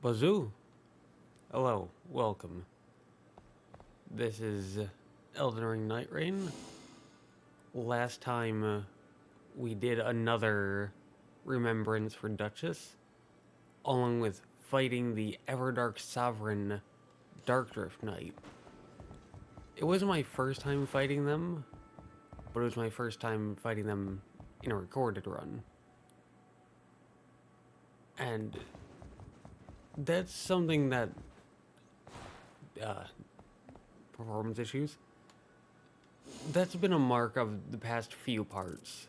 Bazoo. Hello, welcome. This is Elden Ring Nightreign. Last time we did another Remembrance for Duchess, along with fighting the Everdark Sovereign Darkdrift Knight. It wasn't my first time fighting them, but it was my first time fighting them in a recorded run. And that's something that performance issues. That's been a mark of the past few parts.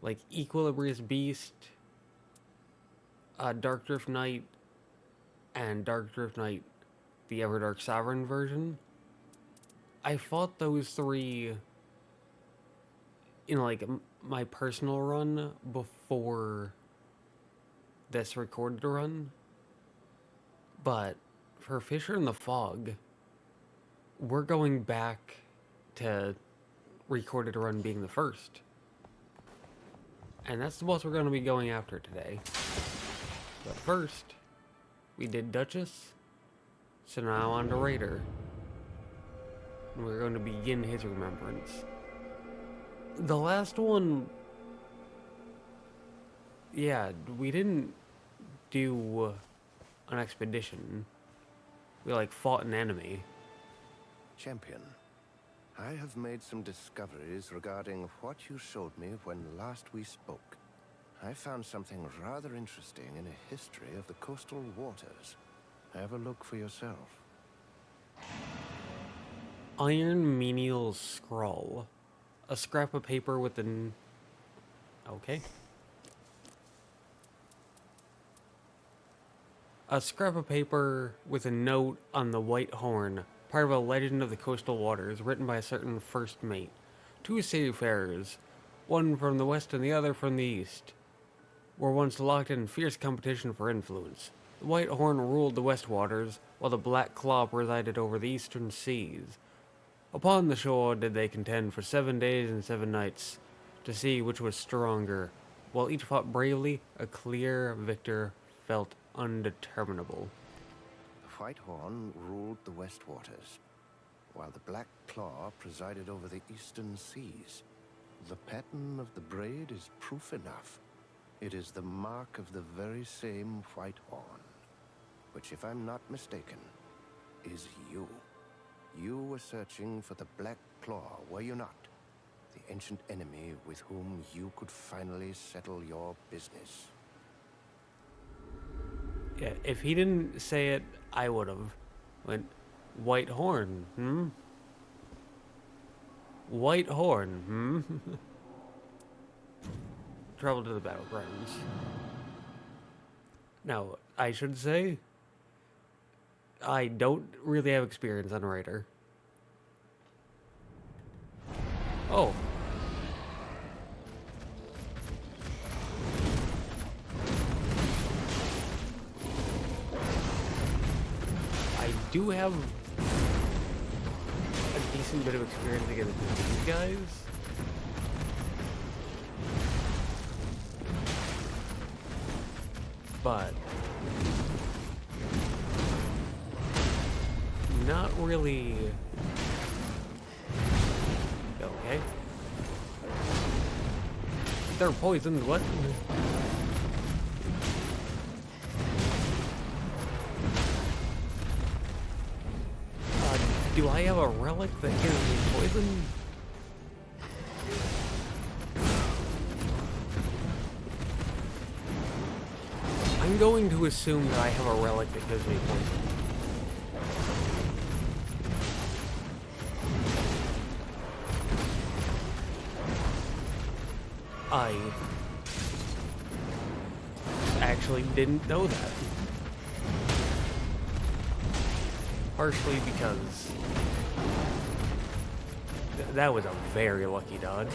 Like Equilibrious Beast, Darkdrift Knight, and Darkdrift Knight, the Everdark Sovereign version. I fought those three in like my personal run before this recorded run. But for Fissure in the Fog, we're going back to recorded run being the first. And that's the boss we're going to be going after today. But first, we did Duchess, so now on to Raider. And we're going to begin his remembrance. The last one, yeah, we didn't do an expedition. We fought an enemy. Champion, I have made some discoveries regarding what you showed me when last we spoke. I found something rather interesting in a history of the coastal waters. Have a look for yourself. Iron Menial Scroll. A scrap of paper with an... Okay. A scrap of paper with a note on the White Horn, part of a legend of the coastal waters, written by a certain first mate. Two seafarers, one from the west and the other from the east, were once locked in fierce competition for influence. The White Horn ruled the west waters, while the Black Claw presided over the eastern seas. Upon the shore did they contend for 7 days and 7 nights, to see which was stronger. While each fought bravely, a clear victor felt undeterminable. The White Horn ruled the west waters, while the Black Claw presided over the eastern seas. The pattern of the braid is proof enough. It is the mark of the very same White Horn, which, if I'm not mistaken, is you. You were searching for the Black Claw, were you not? The ancient enemy with whom you could finally settle your business. Yeah, if he didn't say it, I would have. Went, White Horn, hmm? White Horn, hmm? Travel to the battlegrounds. Now, I should say, I don't really have experience on Raider. Oh. I do have a decent bit of experience against these guys. But not really. Okay. They're poisoned, what? Do I have a relic that gives me poison? I'm going to assume that I have a relic that gives me poison. I actually didn't know that. Partially because that was a very lucky dodge.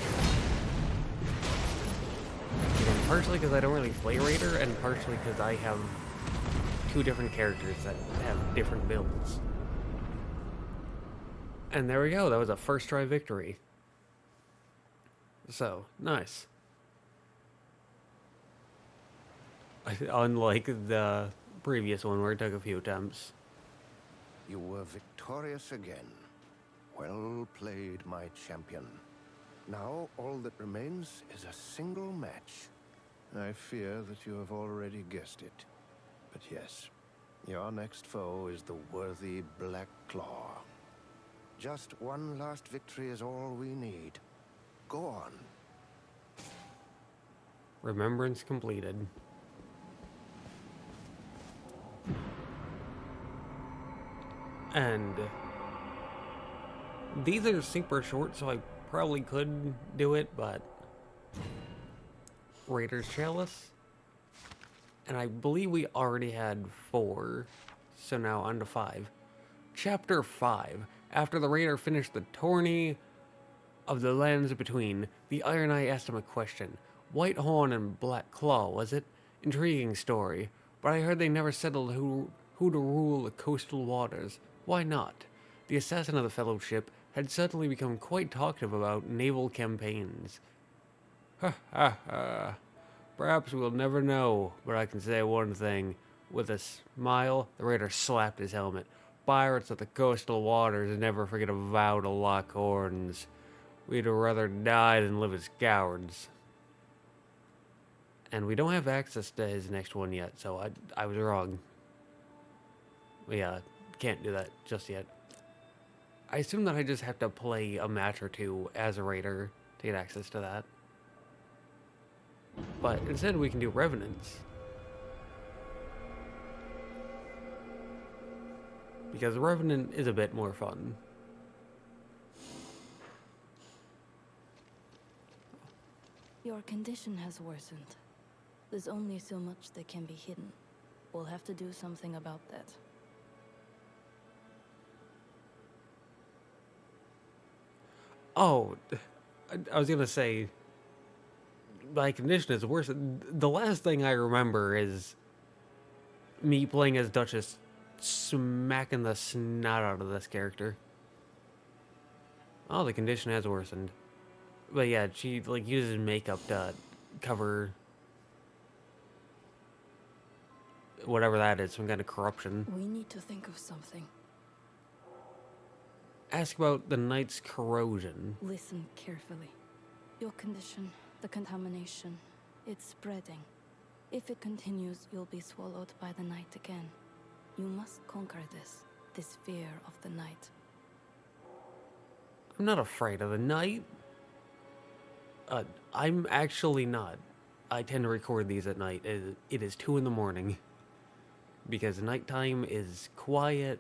And partially because I don't really play Raider, and partially because I have two different characters that have different builds. And there we go, that was a first try victory. So, nice. Unlike the previous one where it took a few attempts. You were victorious again. Well played, my champion. Now all that remains is a single match. I fear that you have already guessed it. But yes, your next foe is the worthy Black Claw. Just one last victory is all we need. Go on. Remembrance completed. And these are super short, so I probably could do it, but Raider's Chalice. And I believe we already had 4, so now on to 5. Chapter 5. After the Raider finished the tourney of the lands between, the Iron Eye asked him a question. White Horn and Black Claw, was it? Intriguing story, but I heard they never settled who to rule the coastal waters. Why not? The assassin of the Fellowship had suddenly become quite talkative about naval campaigns. Ha ha ha. Perhaps we'll never know, but I can say one thing. With a smile, the Raider slapped his helmet. Pirates of the coastal waters never forget a vow to lock horns. We'd rather die than live as cowards. And we don't have access to his next one yet, so I was wrong. Yeah, can't do that just yet. I assume that I just have to play a match or two as a Raider to get access to that. But instead we can do Revenants. Because Revenant is a bit more fun. Your condition has worsened. There's only so much that can be hidden. We'll have to do something about that. Oh, I was gonna say, my condition is worse. The last thing I remember is me playing as Duchess smacking the snot out of this character. Oh, the condition has worsened. But yeah, she like uses makeup to cover whatever that is, some kind of corruption. We need to think of something. Ask about the Knight's corrosion. Listen carefully. Your condition, the contamination, it's spreading. If it continues, you'll be swallowed by the night again. You must conquer this fear of the night. I'm not afraid of the night. I'm actually not. I tend to record these at night. It is 2 in the morning. Because nighttime is quiet,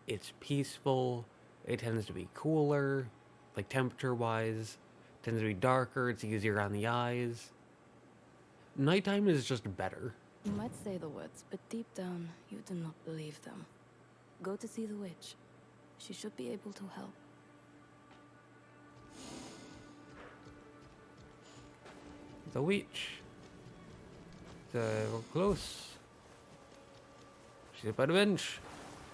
it's peaceful, it tends to be cooler, like temperature-wise. It tends to be darker, it's easier on the eyes. Nighttime is just better. You might say the words, but deep down, you do not believe them. Go to see the witch. She should be able to help. The witch. We're close. She's by the bench.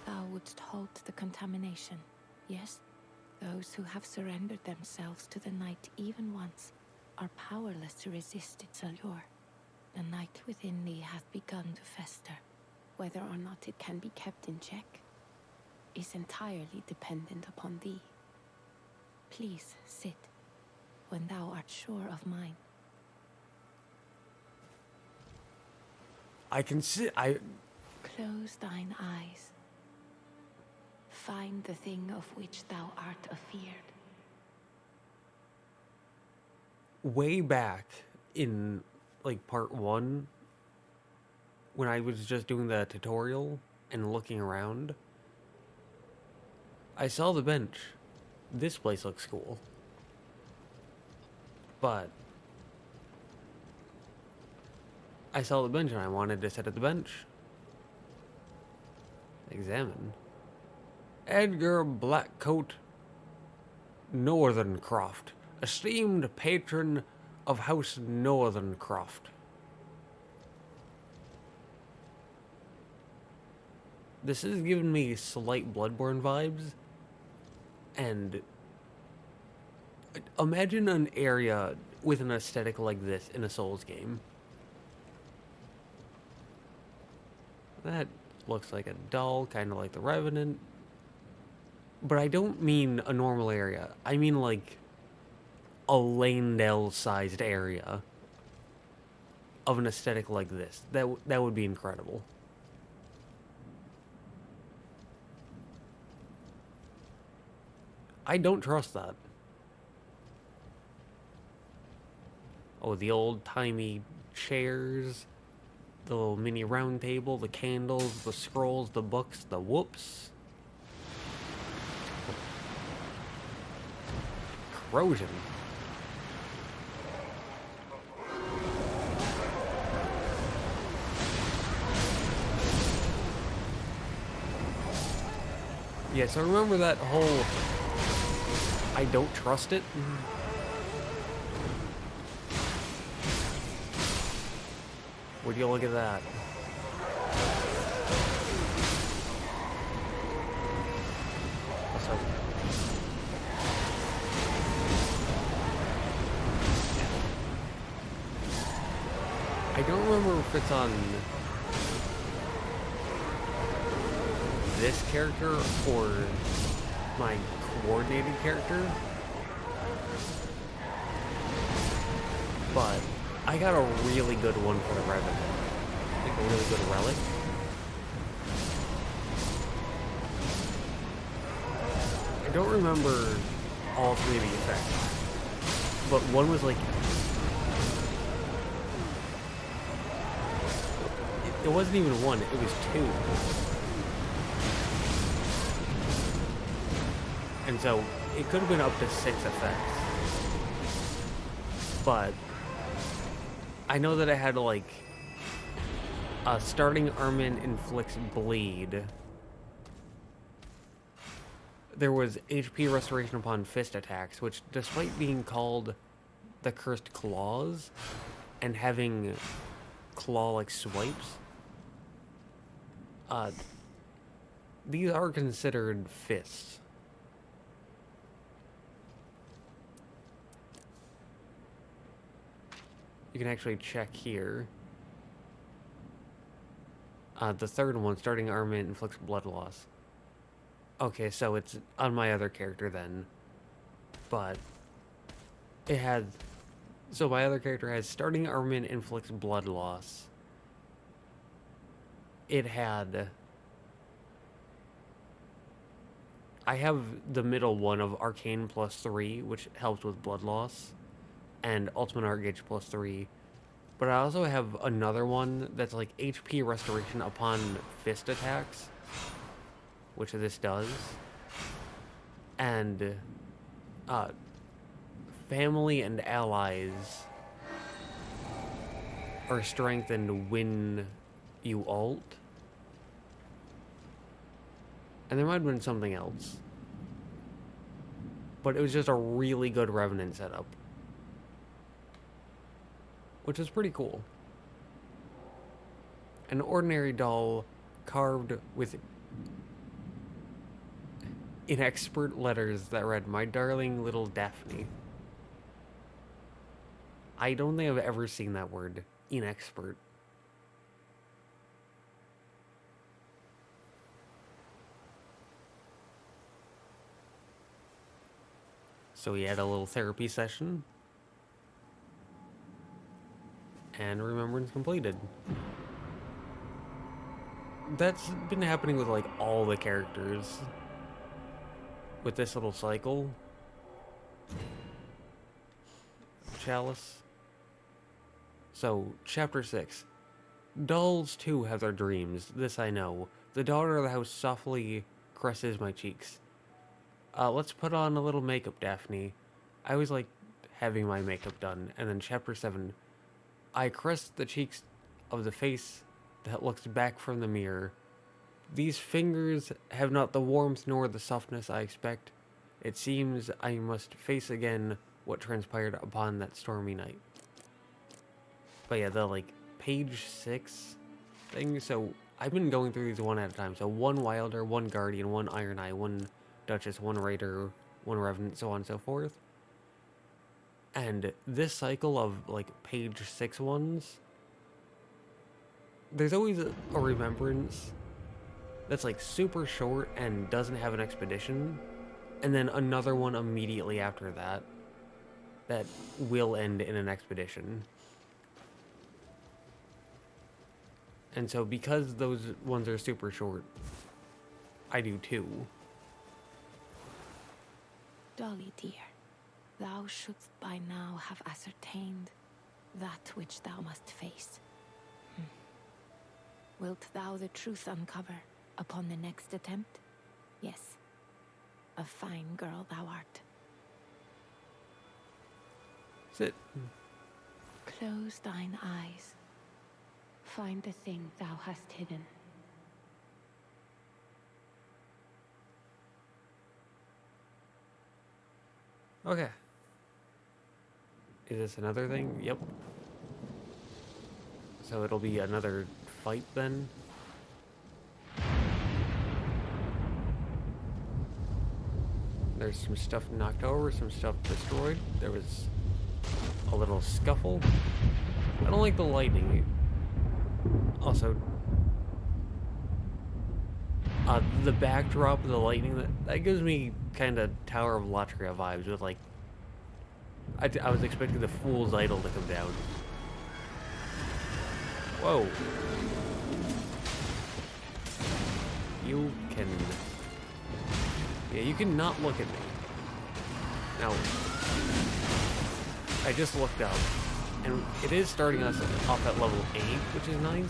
Thou wouldst halt the contamination, yes? Those who have surrendered themselves to the night even once are powerless to resist its allure. The night within thee hath begun to fester. Whether or not it can be kept in check is entirely dependent upon thee. Please sit when thou art sure of mine. I can see. Close thine eyes. Find the thing of which thou art afeared. Way back in like part 1, when I was just doing the tutorial and looking around, I saw the bench. This place looks cool. But I saw the bench and I wanted to sit at the bench. Examine. Edgar Blackcoat Northerncroft, esteemed patron of House Northerncroft. This is giving me slight Bloodborne vibes. And imagine an area with an aesthetic like this in a Souls game. That looks like a doll, kind of like the Revenant. But I don't mean a normal area. I mean like a Lanedale-sized area of an aesthetic like this. That would be incredible. I don't trust that. Oh, the old-timey chairs, the little mini round table, the candles, the scrolls, the books, the whoops. Corrosion. Yeah, so remember that whole I don't trust it? Would you look at that? So, I don't remember if it's on this character or my coordinated character, but I got a really good one for the Revenant. Like a really good relic. I don't remember all three of the effects, but one was like it wasn't even one, it was two. And so it could have been up to 6 effects. But I know that I had like starting armament inflicts bleed. There was HP restoration upon fist attacks, which despite being called the Cursed Claws and having claw-like swipes, these are considered fists. You can actually check here. The third one, starting armament inflicts blood loss. Okay, so it's on my other character then. But it had... So my other character has starting armament inflicts blood loss. It had... I have the middle one of Arcane +3, which helps with blood loss, and Ultimate Art Gauge +3. But I also have another one that's like HP restoration upon fist attacks, which this does. And family and allies are strengthened when you ult. And there might have been something else. But it was just a really good Revenant setup, which is pretty cool. An ordinary doll carved with inexpert letters that read, "My darling little Daphne." I don't think I've ever seen that word, inexpert. So we had a little therapy session. And Remembrance completed. That's been happening with like all the characters. With this little cycle. Chalice. So, Chapter 6. Dolls too have their dreams, this I know. The daughter of the house softly caresses my cheeks. Let's put on a little makeup, Daphne. I always like having my makeup done. And then Chapter 7. I caress the cheeks of the face that looks back from the mirror. These fingers have not the warmth nor the softness I expect. It seems I must face again what transpired upon that stormy night. But yeah, the like page 6 thing. So I've been going through these one at a time. So 1 Wilder, 1 Guardian, 1 Iron Eye, 1 Duchess, 1 Raider, 1 Revenant, so on and so forth. And this cycle of like page 6 ones there's always a remembrance that's like super short and doesn't have an expedition, and then another one immediately after that that will end in an expedition. And so because those ones are super short, I do too. Dolly, dear, thou shouldst by now have ascertained that which thou must face. Wilt thou the truth uncover upon the next attempt? Yes. A fine girl thou art. Sit. Close thine eyes. Find the thing thou hast hidden. Okay. Is this another thing? Yep. So it'll be another fight then? There's some stuff knocked over, some stuff destroyed. There was a little scuffle. I don't like the lightning. Also, the backdrop of the lightning, that gives me kind of Tower of Latria vibes with like, I was expecting the Fool's Idol to come down. Whoa. You can... Yeah, you can not look at me. Now, I just looked up, and it is starting us off at level 8, which is nice.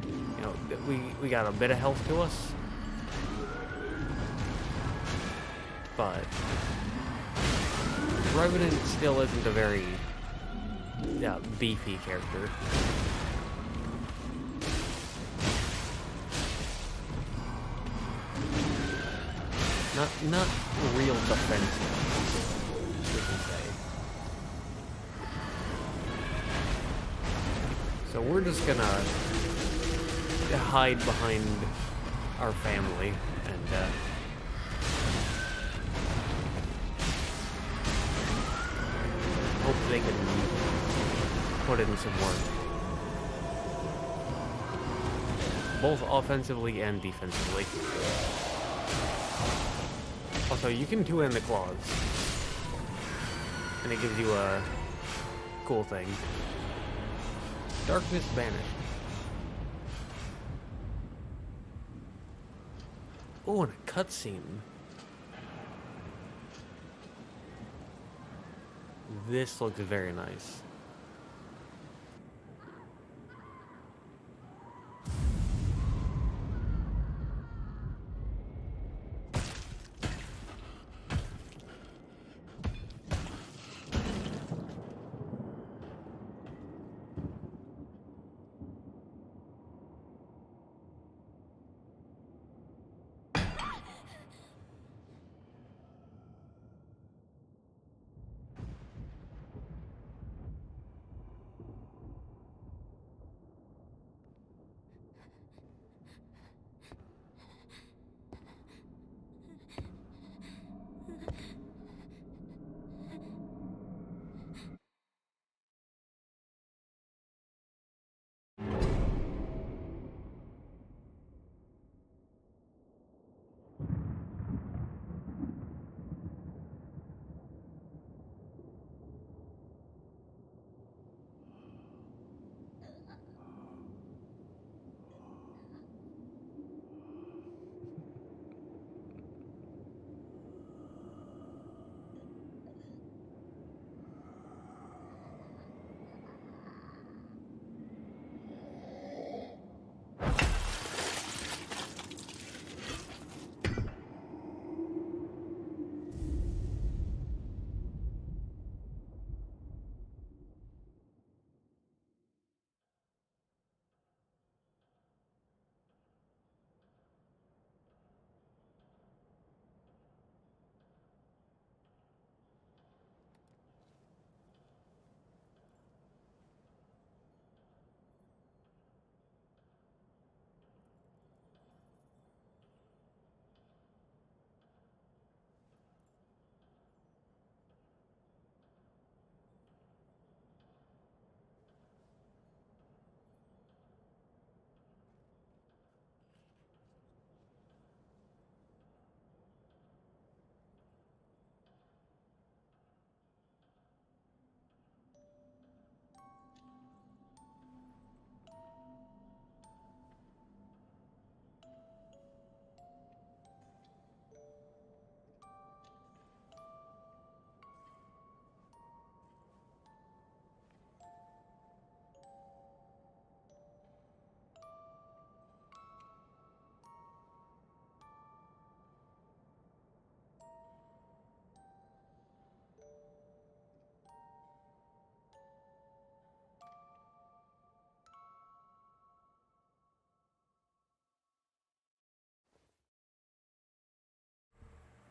You know, we got a bit of health to us. But Revenant still isn't a very beefy character. Not real defensive, we can say. So we're just gonna hide behind our family and hope they can put in some work. Both offensively and defensively. Also, you can two-hand the claws. And it gives you a cool thing. Darkness banished. Oh, and a cutscene. This looks very nice.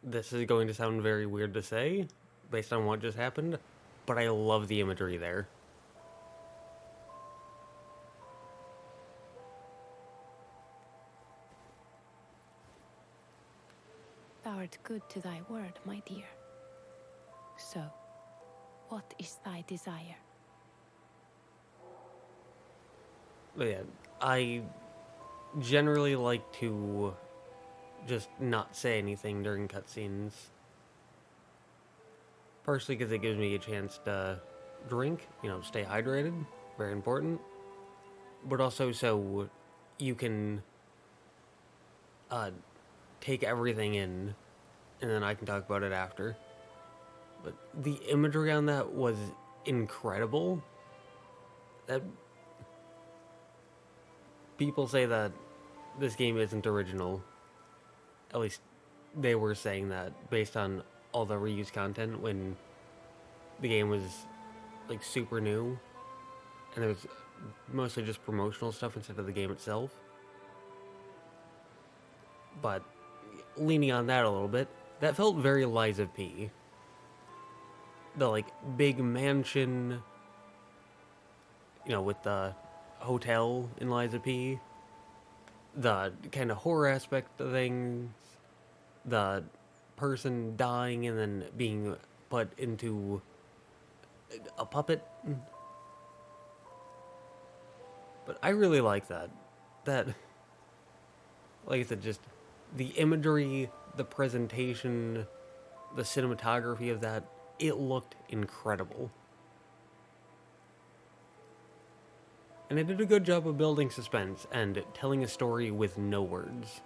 this is going to sound very weird to say, based on what just happened, but I love the imagery there. Thou art good to thy word, my dear. So, what is thy desire? But yeah, I generally like to just not say anything during cutscenes. Partially because it gives me a chance to drink, stay hydrated, very important. But also so you can take everything in, and then I can talk about it after. But the imagery on that was incredible. That people say that this game isn't original. At least they were saying that based on all the reused content when the game was like super new, and it was mostly just promotional stuff instead of the game itself. But leaning on that a little bit, that felt very Liza P. The like big mansion, with the hotel in Liza P. The kind of horror aspect of things, the person dying and then being put into a puppet. But I really like that. That, like I said, just the imagery, the presentation, the cinematography of that, it looked incredible. And it did a good job of building suspense and telling a story with no words.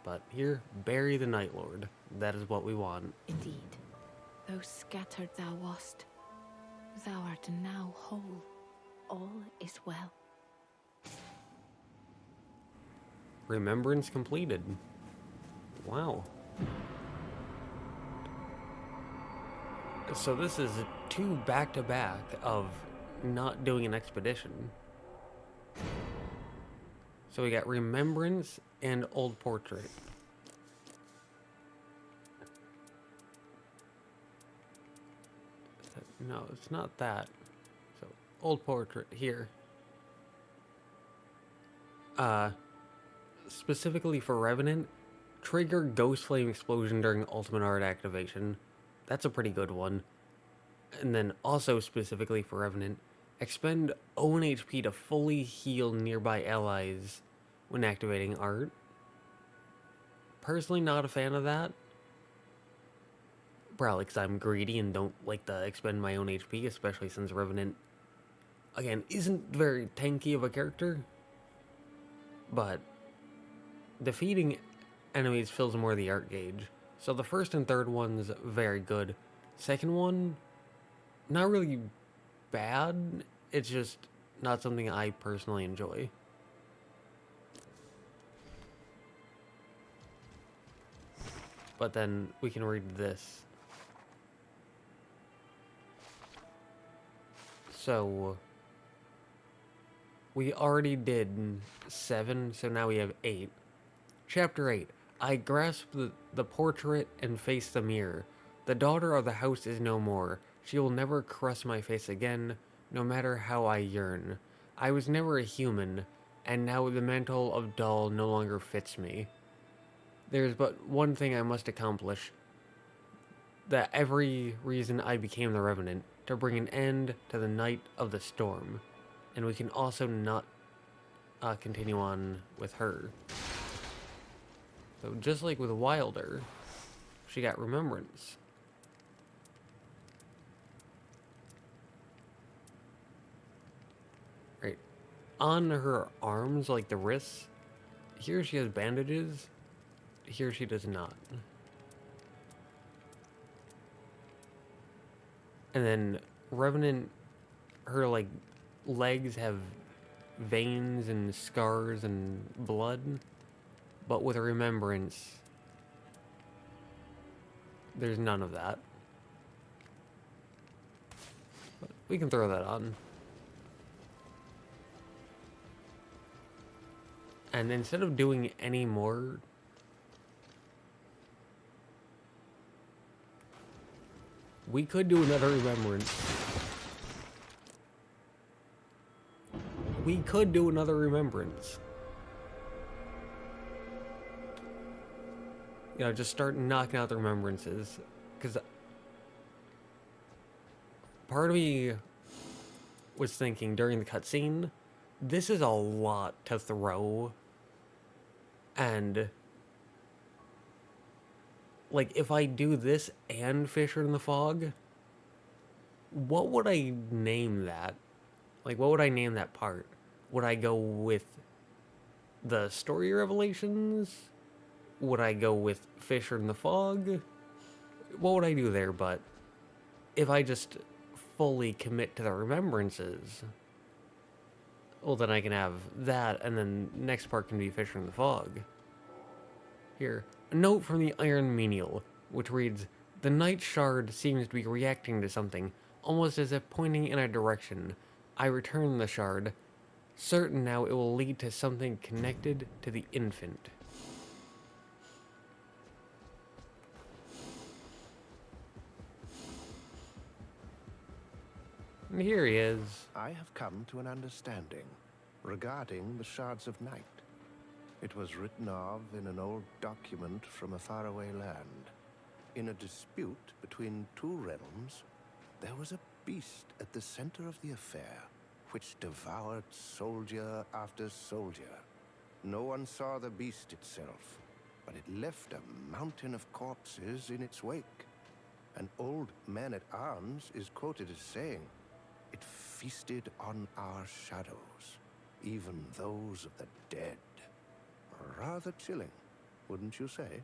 But here, bury the Nightlord. That is what we want. Indeed, though scattered thou wast, thou art now whole. All is well. Remembrance completed. Wow. So this is 2 back-to-back of not doing an expedition. So we got Remembrance and Old Portrait. No, it's not that. So, Old Portrait here. Specifically for Revenant, trigger Ghost Flame Explosion during Ultimate Art activation. That's a pretty good one. And then also specifically for Revenant, expend own HP to fully heal nearby allies when activating art. Personally not a fan of that. Probably because I'm greedy and don't like to expend my own HP, especially since Revenant, again, isn't very tanky of a character. But defeating enemies fills more of the art gauge. So the first and third one's very good. Second one, not really bad. It's just not something I personally enjoy. But then we can read this. So we already did 7, so now we have 8. Chapter 8. I grasp the portrait and face the mirror. The daughter of the house is no more. She will never caress my face again, no matter how I yearn. I was never a human, and now the mantle of doll no longer fits me. There is but one thing I must accomplish. That every reason I became the Revenant, to bring an end to the night of the storm. And we can also not continue on with her. So just like with Wilder, she got Remembrance. Right. On her arms, like the wrists, here she has bandages, here she does not. And then Revenant, her like legs have veins and scars and blood, but with a Remembrance, there's none of that. But we can throw that on. And instead of doing any more We could do another remembrance. We could do another remembrance. You know, just start knocking out the remembrances. Because part of me was thinking during the cutscene, this is a lot to throw. And, like, if I do this and Fisher in the Fog, what would I name that? Like, what would I name that part? Would I go with the story revelations? Would I go with Fisher in the Fog? What would I do there? But if I just fully commit to the remembrances, well, then I can have that, and then next part can be Fisher in the Fog. Here, a note from the Iron Menial, which reads, "The Night Shard seems to be reacting to something, almost as if pointing in a direction. I return the shard, certain now it will lead to something connected to the infant." And here he is. I have come to an understanding regarding the Shards of Night. It was written of in an old document from a faraway land. In a dispute between two realms, there was a beast at the center of the affair, which devoured soldier after soldier. No one saw the beast itself, but it left a mountain of corpses in its wake. An old man-at-arms is quoted as saying, "It feasted on our shadows, even those of the dead." Rather chilling, wouldn't you say?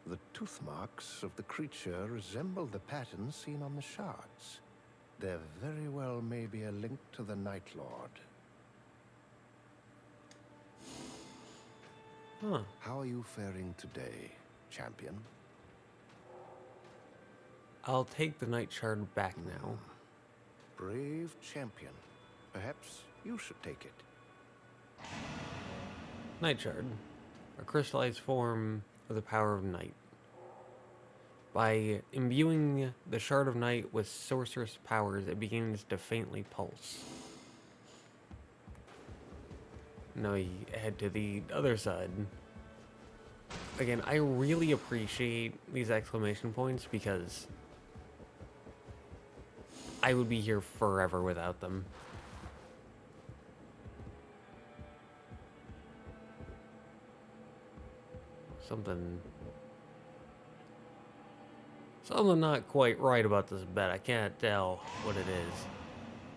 The tooth marks of the creature resemble the patterns seen on the shards. There very well may be a link to the Nightlord. Huh. How are you faring today, champion? I'll take the Night Shard back now. Brave champion. Perhaps you should take it. Night Shard, a crystallized form of the power of night. By imbuing the Shard of Night with sorceress powers, it begins to faintly pulse. Now we head to the other side. Again, I really appreciate these exclamation points because I would be here forever without them. Something not quite right about this bed. I can't tell what it is.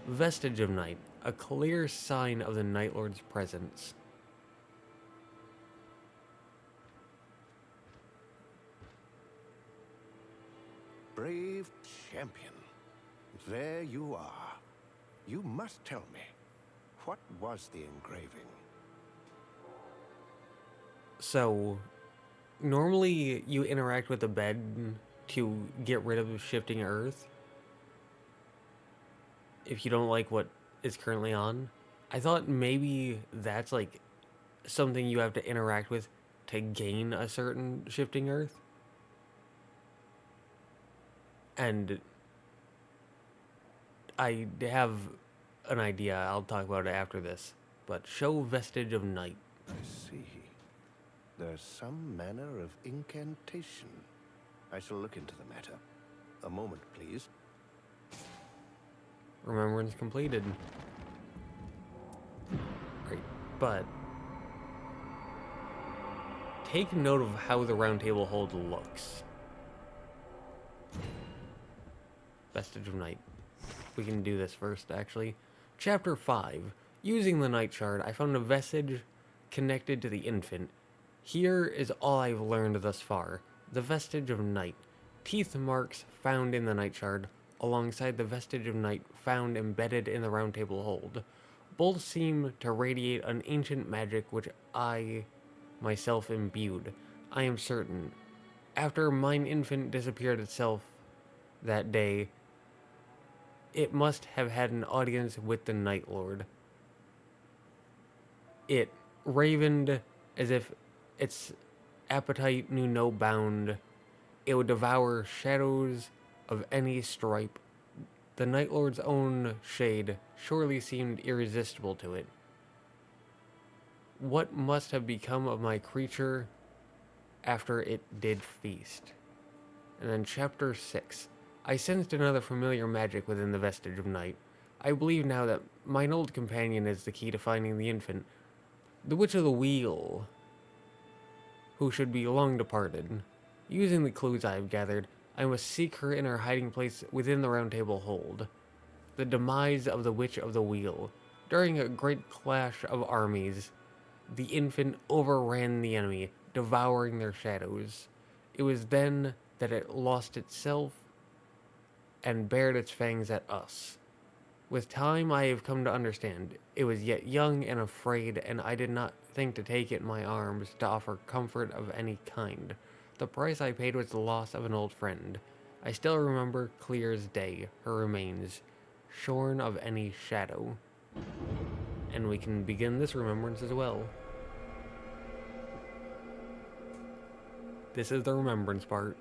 Vestige of night. A clear sign of the Nightlord's presence. Brave champion. There you are. You must tell me, what was the engraving? So, normally you interact with the bed to get rid of shifting earth. If you don't like what is currently on. I thought maybe that's like something you have to interact with to gain a certain shifting earth. And I have an idea. I'll talk about it after this. But show vestige of night. I see. There's some manner of incantation. I shall look into the matter. A moment, please. Remembrance completed. Great. But take note of how the Roundtable Hold looks. Vestige of night. We can do this first, actually. Chapter 5. Using the Night Shard, I found a vestige connected to the infant. Here is all I've learned thus far. The vestige of night. Teeth marks found in the Night Shard, alongside the vestige of night found embedded in the Roundtable Hold. Both seem to radiate an ancient magic which I myself imbued. I am certain. After mine infant disappeared itself that day, it must have had an audience with the Nightlord. It ravened as if its appetite knew no bound. It would devour shadows of any stripe. The Nightlord's own shade surely seemed irresistible to it. What must have become of my creature after it did feast? And then Chapter 6. I sensed another familiar magic within the vestige of night. I believe now that mine old companion is the key to finding the infant. The Witch of the Wheel, who should be long departed. Using the clues I have gathered, I must seek her in her hiding place within the Roundtable Hold. The demise of the Witch of the Wheel. During a great clash of armies, the infant overran the enemy, devouring their shadows. It was then that it lost itself and bared its fangs at us. With time, I have come to understand. It was yet young and afraid, and I did not think to take it in my arms to offer comfort of any kind. The price I paid was the loss of an old friend. I still remember clear as day her remains, shorn of any shadow. And we can begin this remembrance as well. This is the remembrance part.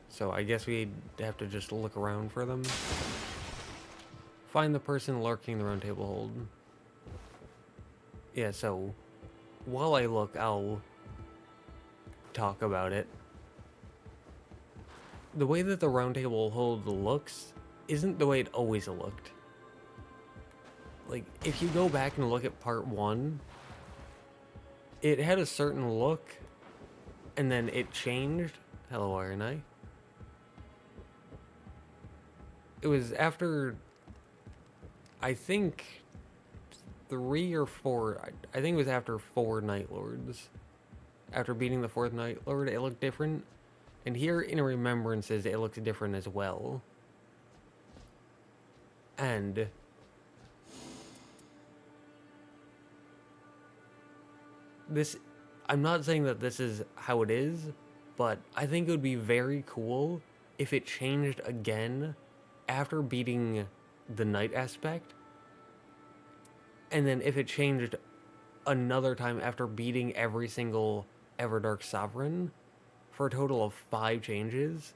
So I guess we have to just look around for them. Find the person lurking the Roundtable Hold. Yeah, so while I look, I'll talk about it. The way that the Roundtable Hold looks isn't the way it always looked. Like, if you go back and look at part 1, it had a certain look, and then it changed. Hello, Iron Eye. It was after, I think, 3 or 4, I think it was after 4 Nightlords. After beating the 4th Nightlord, it looked different. And here in Remembrances, it looks different as well. And this, I'm not saying that this is how it is, but I think it would be very cool if it changed again after beating the night aspect, and then if it changed another time after beating every single Everdark Sovereign, for a total of 5 changes.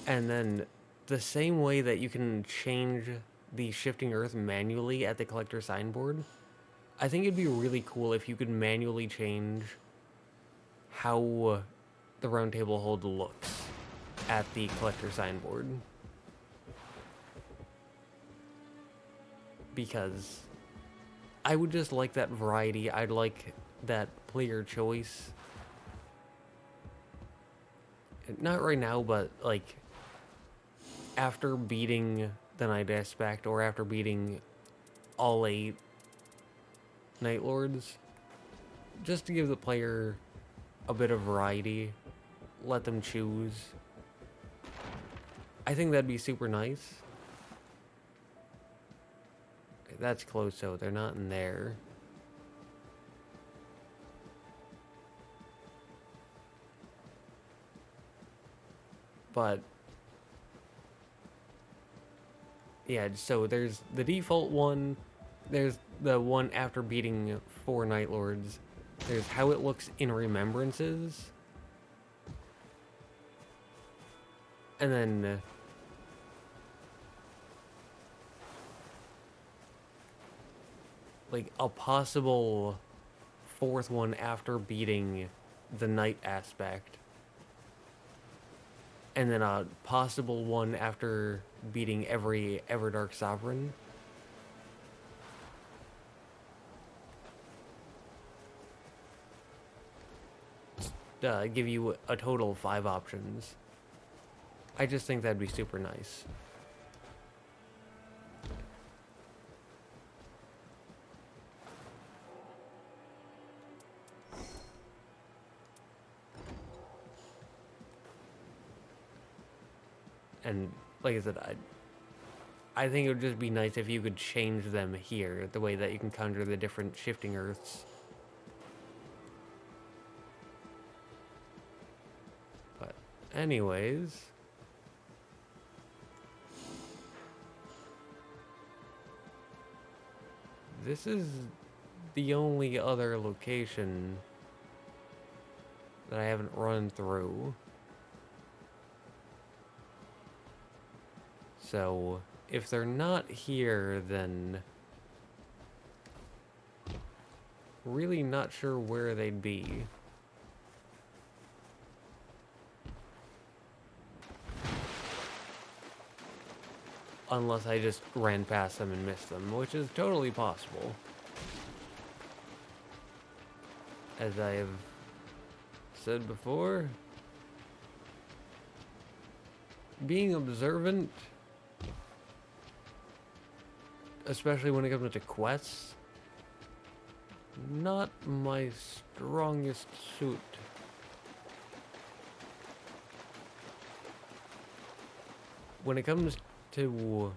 And then the same way that you can change the Shifting Earth manually at the Collector Signboard, I think it'd be really cool if you could manually change how the Roundtable Hold looks at the Collector Signboard. Because I would just like that variety. I'd like that player choice. Not right now, but like after beating the Night Aspect or after beating all 8 Nightlords, just to give the player a bit of variety, let them choose. I think that'd be super nice. That's close, so they're not in there. But yeah, so there's the default one, there's the one after beating 4 Nightlords, there's how it looks in Remembrances, and then like a possible 4th one after beating the night aspect, and then a possible one after beating every Everdark Sovereign. Give you a total of 5 options. I just think that'd be super nice. And like I said, I think it would just be nice if you could change them here, the way that you can conjure the different Shifting Earths. But anyways, this is the only other location that I haven't run through. So, if they're not here, then really not sure where they'd be. Unless I just ran past them and missed them, which is totally possible. As I have said before, being observant, especially when it comes to quests, not my strongest suit. When it comes to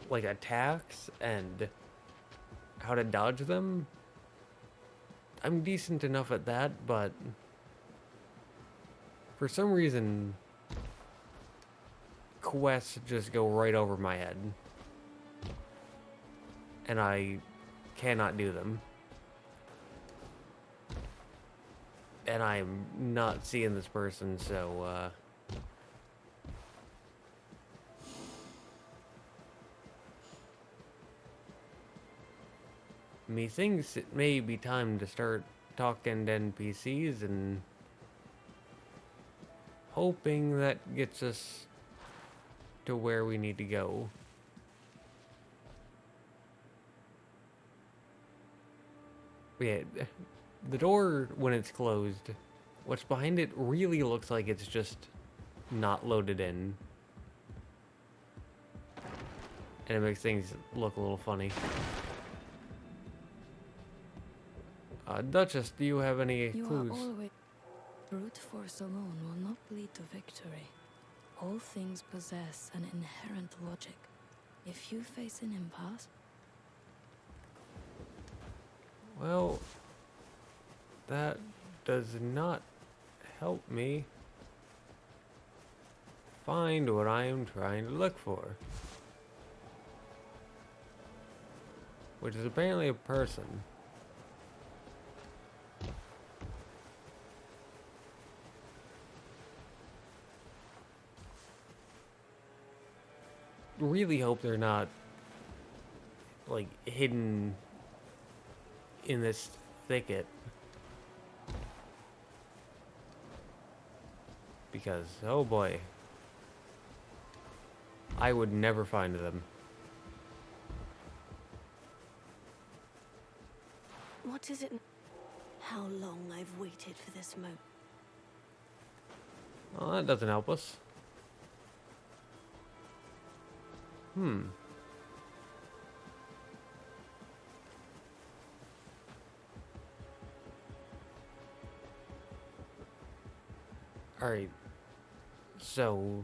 like attacks and how to dodge them, I'm decent enough at that, but for some reason quests just go right over my head and I cannot do them. And I'm not seeing this person, so methinks it may be time to start talking to NPCs and hoping that gets us to where we need to go. Yeah, the door, when it's closed, what's behind it really looks like it's just not loaded in. And it makes things look a little funny. Duchess, do you have any You clues? are always... Brute force alone will not lead to victory. All things possess an inherent logic. If you face an impasse... Well, that does not help me find what I am trying to look for. Which is apparently a person. Really hope they're not like hidden in this thicket, because oh boy, I would never find them. What is it? How long I've waited for this moment. Well, that doesn't help us. Alright. So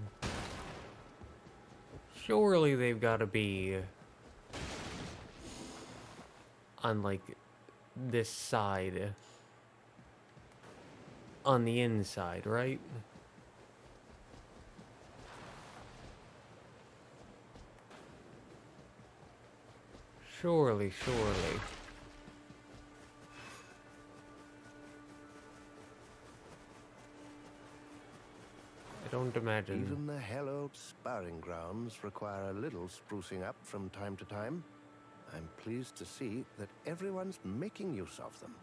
surely they've got to be on like this side, on the inside, right? Surely. I don't imagine. Even the hallowed sparring grounds require a little sprucing up from time to time. I'm pleased to see that everyone's making use of them.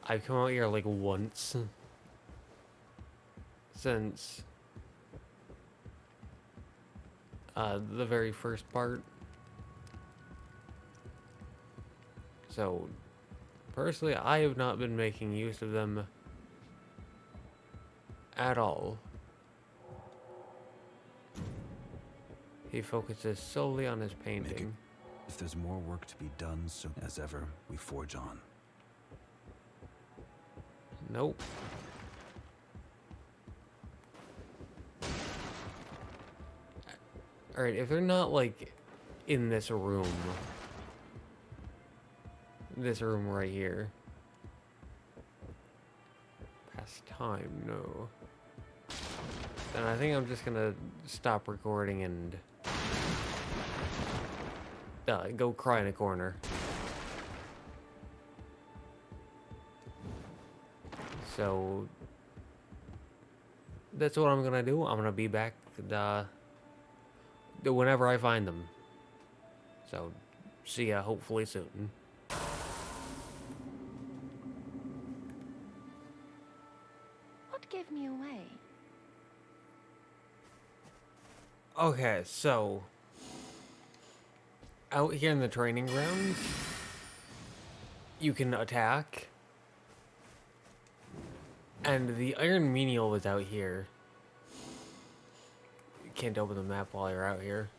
I've come out here like once since the very first part. So personally, I have not been making use of them at all. He focuses solely on his painting. If there's more work to be done, so as ever, we forge on. Nope. Alright, if they're not like in this room right here. Past time, no. Then I think I'm just gonna stop recording and go cry in a corner. So that's what I'm gonna do. I'm gonna be back whenever I find them. So see ya hopefully soon. What gave me away? Okay, so out here in the training grounds, you can attack. And the iron menial was out here. You can't open the map while you're out here.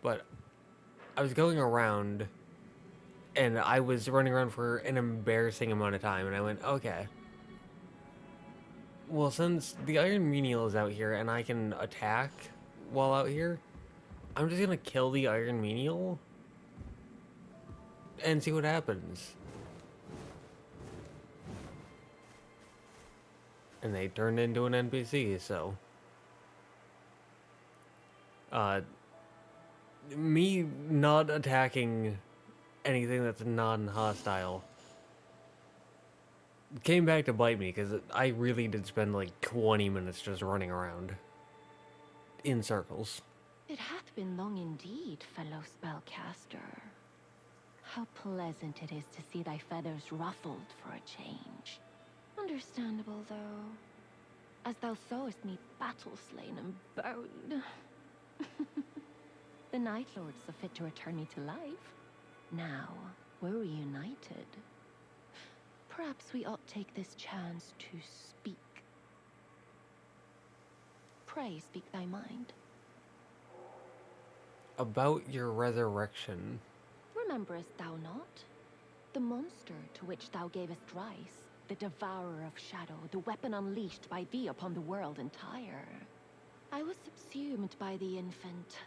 But I was going around, and I was running around for an embarrassing amount of time, and I went, okay. Well, since the iron menial is out here, and I can attack while out here, I'm just gonna kill the iron menial and see what happens. And they turned into an NPC, so me not attacking anything that's non-hostile came back to bite me, because I really did spend like 20 minutes just running around in circles. It hath been long indeed, fellow spellcaster. How pleasant it is to see thy feathers ruffled for a change. Understandable, though, as thou sawest me battle-slain and buried. The Nightlord saw fit to return me to life. Now, we're reunited. Perhaps we ought take this chance to speak. Pray, speak thy mind. About your resurrection. Rememberest thou not? The monster to which thou gavest rise, the devourer of shadow, the weapon unleashed by thee upon the world entire. I was subsumed by the infant,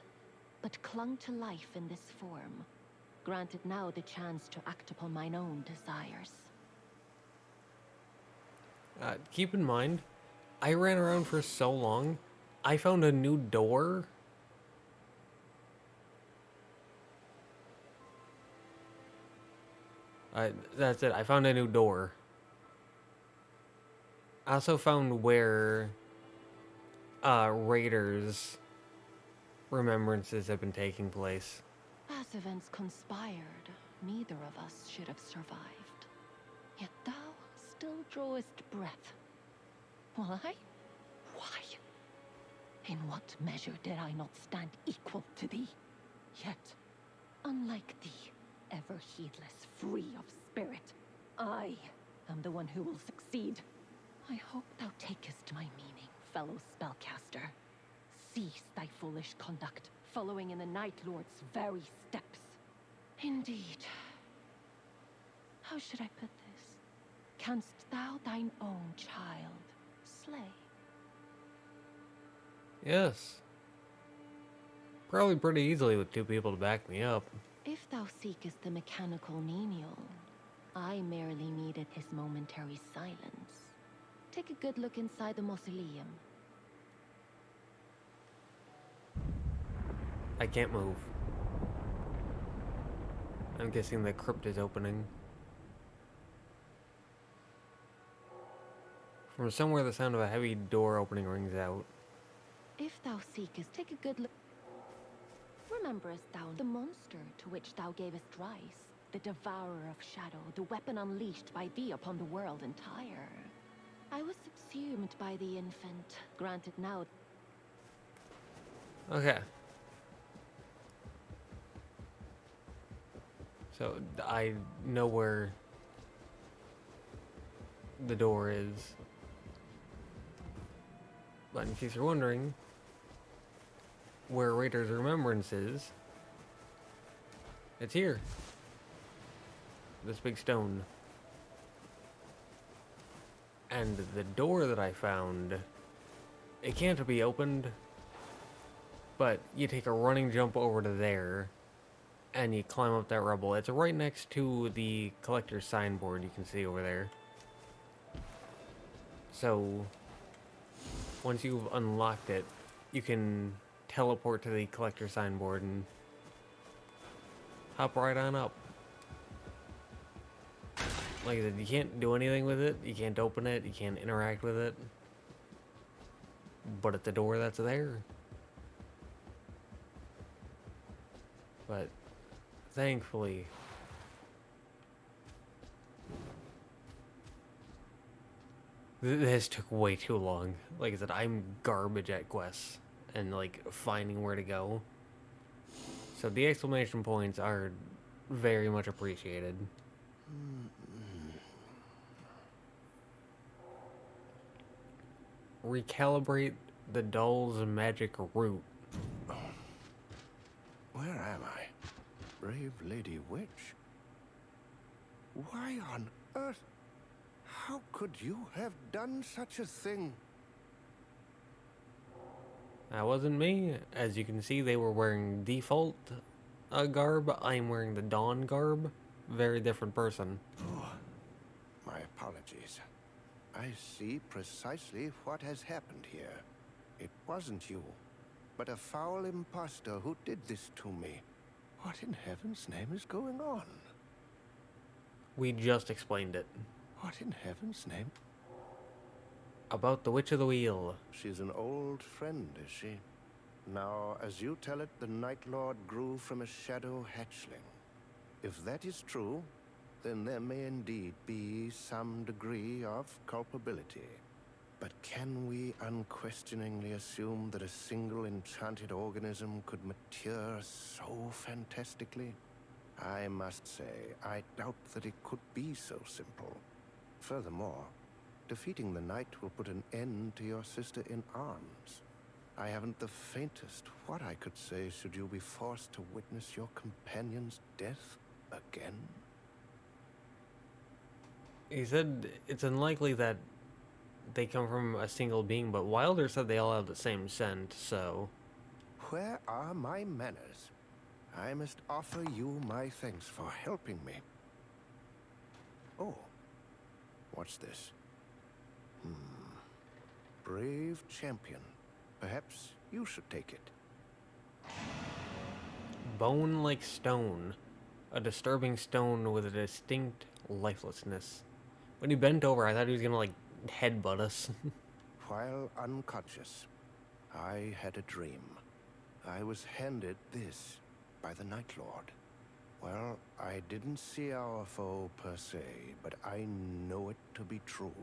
but clung to life in this form, granted now the chance to act upon mine own desires. Keep in mind, I ran around for so long, I found a new door. That's it, I found a new door. I also found where Raiders' remembrances have been taking place. As events conspired, neither of us should have survived. Yet thou still drawest breath. While I? Why? In what measure did I not stand equal to thee? Yet, unlike thee, ever heedless, free of spirit, I am the one who will succeed. I hope thou takest my meaning, fellow spellcaster. Cease thy foolish conduct, following in the Nightlord's very steps. Indeed. How should I put this? Canst thou thine own child slay? Yes. Probably pretty easily with two people to back me up. If thou seekest the mechanical menial, I merely needed his momentary silence. Take a good look inside the mausoleum. I can't move. I'm guessing the crypt is opening. From somewhere, the sound of a heavy door opening rings out. If thou seekest, take a good look. Rememberest thou the monster to which thou gavest rise? The devourer of shadow, the weapon unleashed by thee upon the world entire. I was subsumed by the infant, granted now. Okay. So, I know where the door is. But in case you're wondering where Raider's Remembrance is, it's here. This big stone. And the door that I found, it can't be opened, but you take a running jump over to there, and you climb up that rubble. It's right next to the collector's signboard you can see over there. So, once you've unlocked it, you can teleport to the collector signboard and hop right on up. Like I said, you can't do anything with it, you can't open it, you can't interact with it. But it's a door that's there. But thankfully, this took way too long. Like I said, I'm garbage at quests and like finding where to go. So the exclamation points are very much appreciated. Recalibrate the doll's magic root. Where am I? Brave Lady Witch? Why on earth? How could you have done such a thing? That wasn't me. As you can see, they were wearing default garb. I'm wearing the Dawn garb. Very different person. Oh, my apologies. I see precisely what has happened here. It wasn't you, but a foul impostor who did this to me. What in heaven's name is going on? We just explained it. What in heaven's name? About the Witch of the Wheel. She's an old friend, is she? Now, as you tell it, the Nightlord grew from a shadow hatchling. If that is true, then there may indeed be some degree of culpability. But can we unquestioningly assume that a single enchanted organism could mature so fantastically? I must say, I doubt that it could be so simple. Furthermore, defeating the knight will put an end to your sister-in-arms. I haven't the faintest what I could say should you be forced to witness your companion's death again. He said it's unlikely that they come from a single being, but Wilder said they all have the same scent, so... Where are my manners? I must offer you my thanks for helping me. Oh, what's this? Brave champion. Perhaps you should take it. Bone like stone. A disturbing stone with a distinct lifelessness. When he bent over, I thought he was gonna, like, headbutt us. While unconscious, I had a dream. I was handed this by the Nightlord. Well, I didn't see our foe per se, but I know it to be true.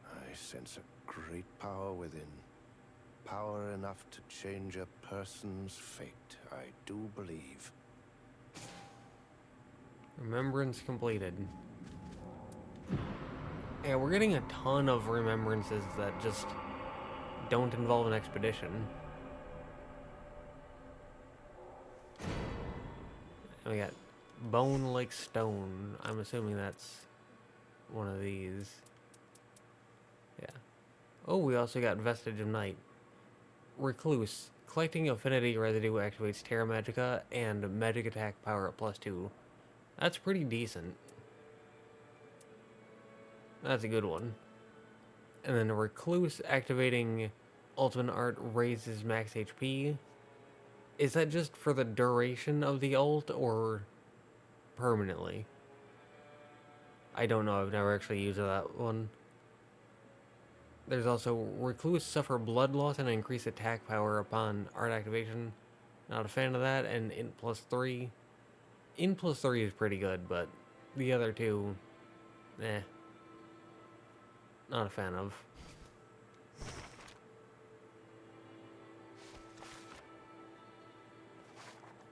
I sense a great power within. Power enough to change a person's fate, I do believe. Remembrance completed. Yeah, we're getting a ton of remembrances that just don't involve an expedition. And we got bone like stone. I'm assuming that's one of these. Yeah. Oh, we also got Vestige of Night. Recluse. Collecting affinity residue activates Terra Magica and magic attack power at +2. That's pretty decent. That's a good one. And then Recluse activating Ultimate Art raises max HP. Is that just for the duration of the ult or permanently? I don't know. I've never actually used that one. There's also Recluse suffer blood loss and increase attack power upon art activation. Not a fan of that. And Int +3. Int +3 is pretty good, but the other two, not a fan of.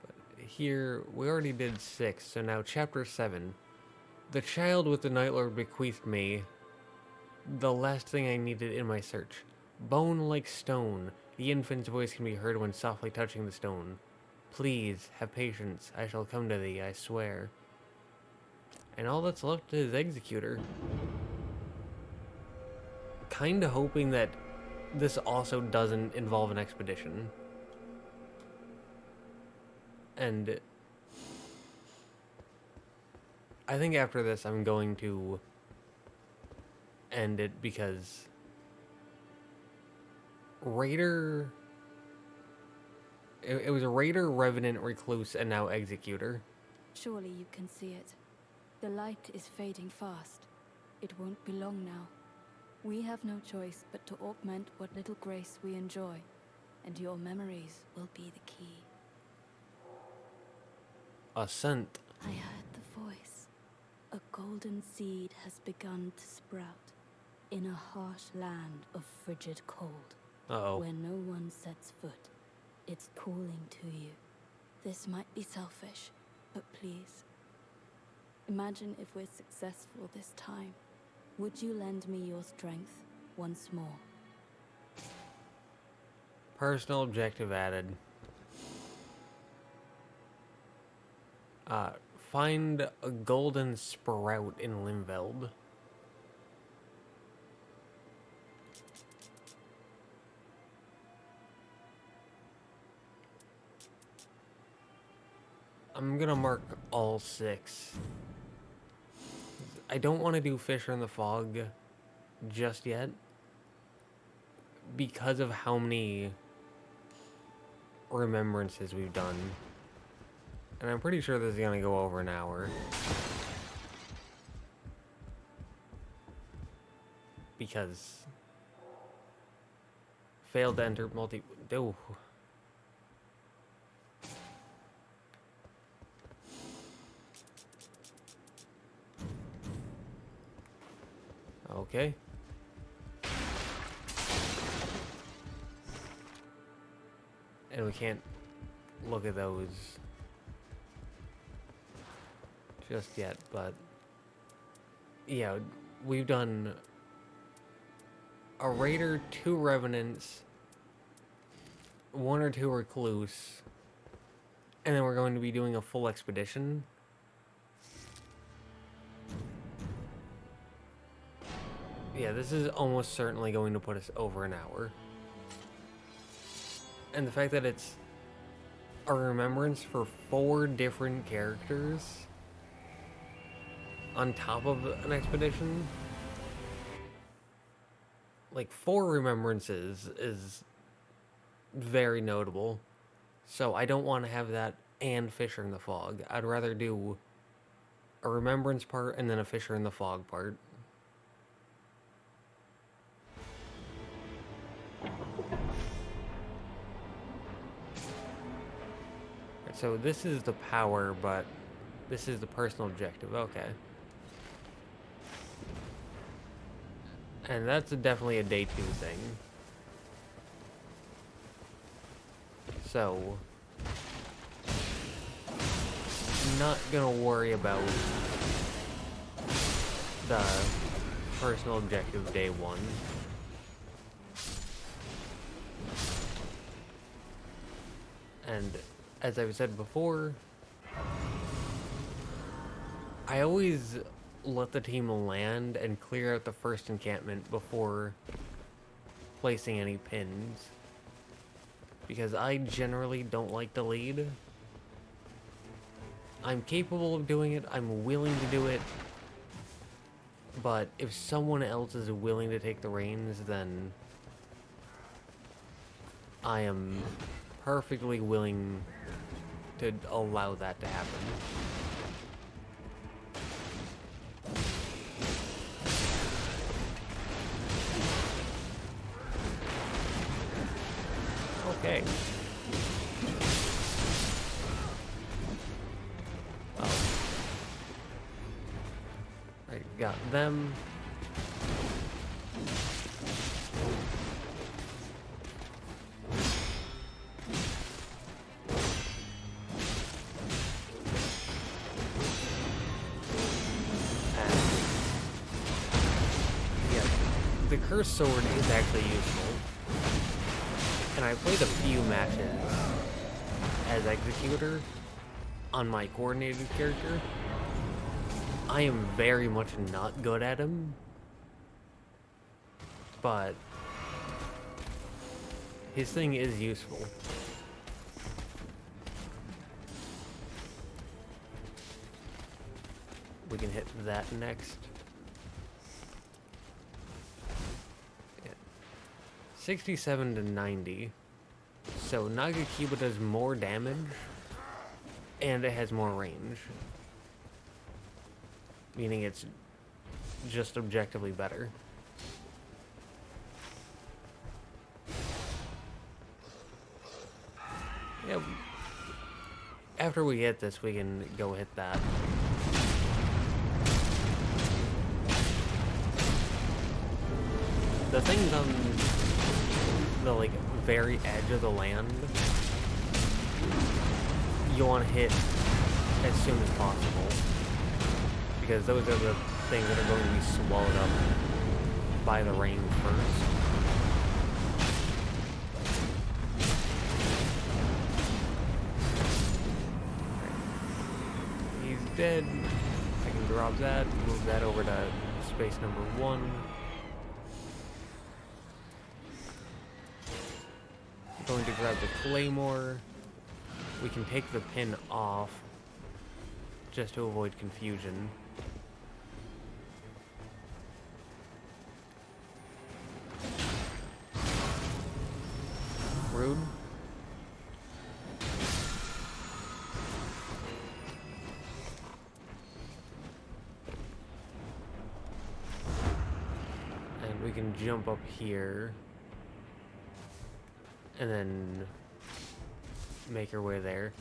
But here, we already did 6, so now chapter 7. The child with the Nightlord bequeathed me the last thing I needed in my search. Bone like stone. The infant's voice can be heard when softly touching the stone. Please, have patience. I shall come to thee, I swear. And all that's left is Executor. Kinda hoping that this also doesn't involve an expedition. And I think after this I'm going to end it because Raider It was a Raider, Revenant, Recluse, and now Executor. Surely you can see it. The light is fading fast. It won't be long now. We have no choice but to augment what little grace we enjoy, and your memories will be the key. Ascent. I heard the voice. A golden seed has begun to sprout in a harsh land of frigid cold. Uh-oh. Where no one sets foot, it's calling to you. This might be selfish, but please, imagine if we're successful this time. Would you lend me your strength once more? Personal objective added. Find a golden sprout in Limveld. I'm gonna mark all 6. I don't want to do Fisher in the Fog just yet because of how many remembrances we've done. And I'm pretty sure this is gonna go over an hour. Because failed to enter multi... Oh. Okay. And we can't look at those just yet, but yeah, we've done a Raider, 2 Revenants, 1 or 2 Recluse, and then we're going to be doing a full expedition. Yeah, this is almost certainly going to put us over an hour. And the fact that it's a remembrance for 4 different characters on top of an expedition, like 4 remembrances is very notable. So I don't want to have that and Fisher in the Fog. I'd rather do a remembrance part and then a Fisher in the Fog part. So this is the power, but this is the personal objective. Okay. And that's definitely a day 2 thing. So, not gonna worry about the personal objective day 1. And as I've said before, I always let the team land and clear out the first encampment before placing any pins, because I generally don't like to lead. I'm capable of doing it, I'm willing to do it, but if someone else is willing to take the reins, then I am perfectly willing to allow that to happen. Okay. Oh. I got them. The cursed sword is actually useful, and I played a few matches as Executor on my coordinated character. I am very much not good at him, but his thing is useful. We can hit that next. 67 to 90. So Nagakiba does more damage, and it has more range. Meaning it's just objectively better. Yeah. After we hit this, we can go hit that. The things on the, like, very edge of the land, you want to hit as soon as possible. Because those are the things that are going to be swallowed up by the rain first. He's dead. I can drop that, move that over to space number 1. I'm going to grab the claymore. We can take the pin off just to avoid confusion. Rude. And we can jump up here and then make our way there.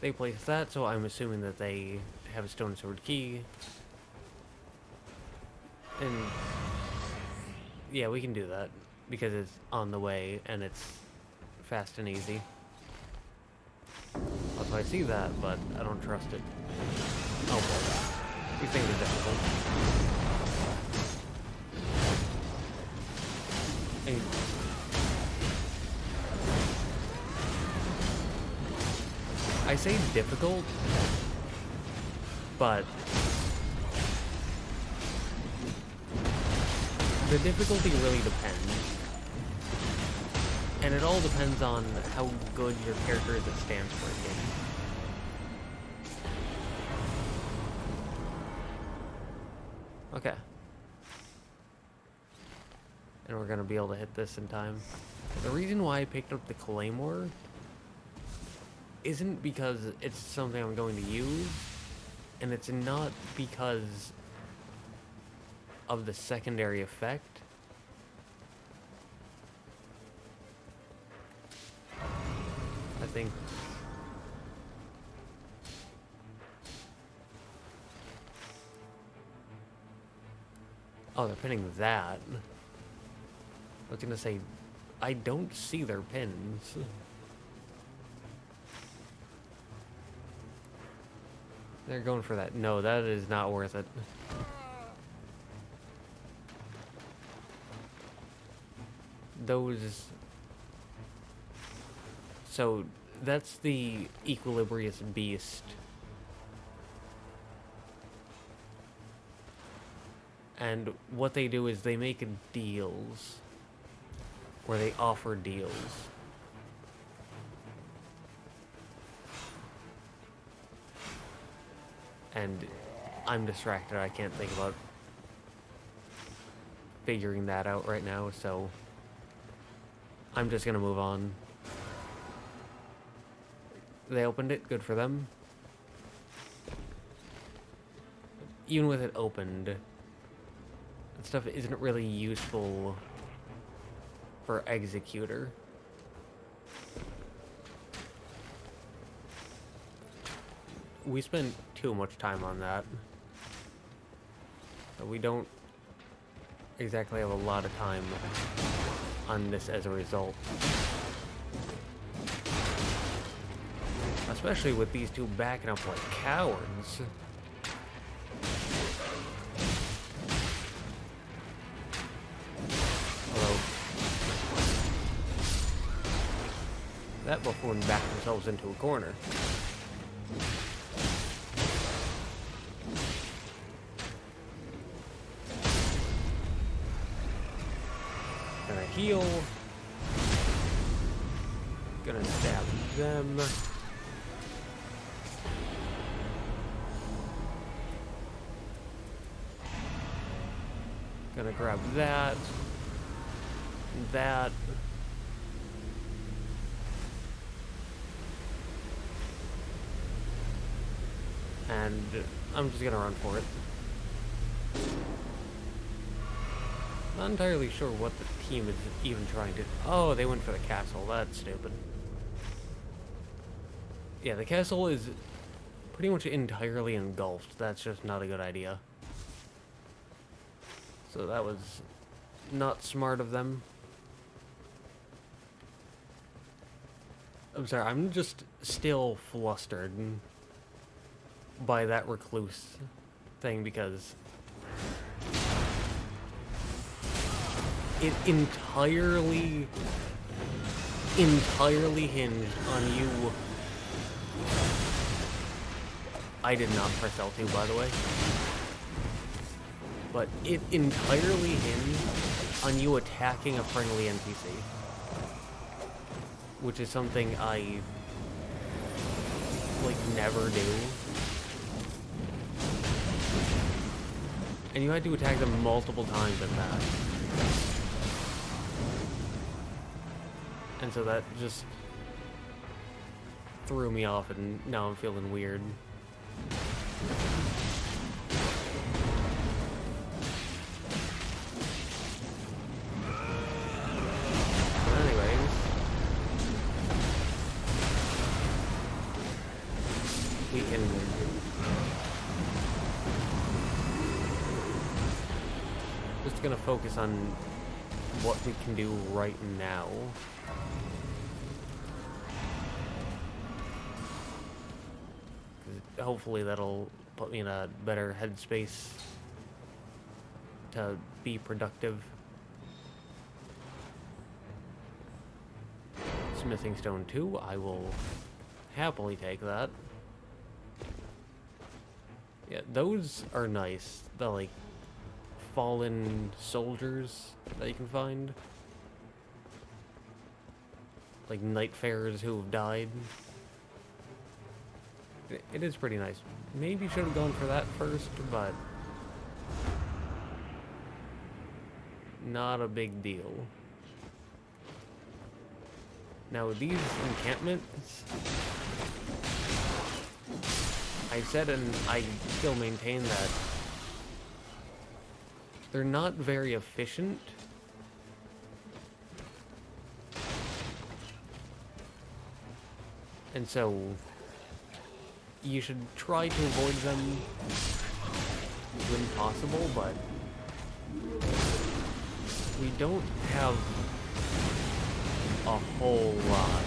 They place that, so I'm assuming that they have a stone sword key. And yeah, we can do that because it's on the way and it's fast and easy. Also, I see that, but I don't trust it. Oh boy. These things are difficult. And I say difficult, but the difficulty really depends. And it all depends on how good your character is at stance breaking. Okay. And we're gonna be able to hit this in time. The reason why I picked up the claymore isn't because it's something I'm going to use, and it's not because of the secondary effect. I think oh, they're pinning that. I was gonna say, I don't see their pins. They're going for that. No, that is not worth it. Those... So, that's the Equilibrious Beast. And what they do is they make deals. Where they offer deals. And I'm distracted. I can't think about figuring that out right now, so I'm just gonna move on. They opened it, good for them. Even with it opened, that stuff isn't really useful for Executor. We spent too much time on that. We don't exactly have a lot of time on this as a result. Especially with these two backing up like cowards. Although that buffoon backed themselves into a corner. Gonna heal. Gonna stab them. Gonna grab that. That. and I'm just gonna run for it. Not entirely sure what the team is even trying to... Oh, they went for the castle. That's stupid. Yeah, the castle is pretty much entirely engulfed. That's just not a good idea. So that was not smart of them. I'm sorry, I'm just still flustered by that recluse thing because it entirely hinged on you. I did not press L2, by the way. But it entirely hinged on you attacking a friendly NPC. Which is something I, like, never do. And you had to attack them multiple times at that. And so that just threw me off, and now I'm feeling weird. Gonna focus on what we can do right now. Hopefully that'll put me in a better headspace to be productive. Smithing Stone 2, I will happily take that. Yeah, those are nice. The, like, fallen soldiers that you can find. Like Nightfarers who have died. It is pretty nice. Maybe should have gone for that first, but not a big deal. Now with these encampments, I said and I still maintain that they're not very efficient. And so you should try to avoid them when possible, but we don't have a whole lot.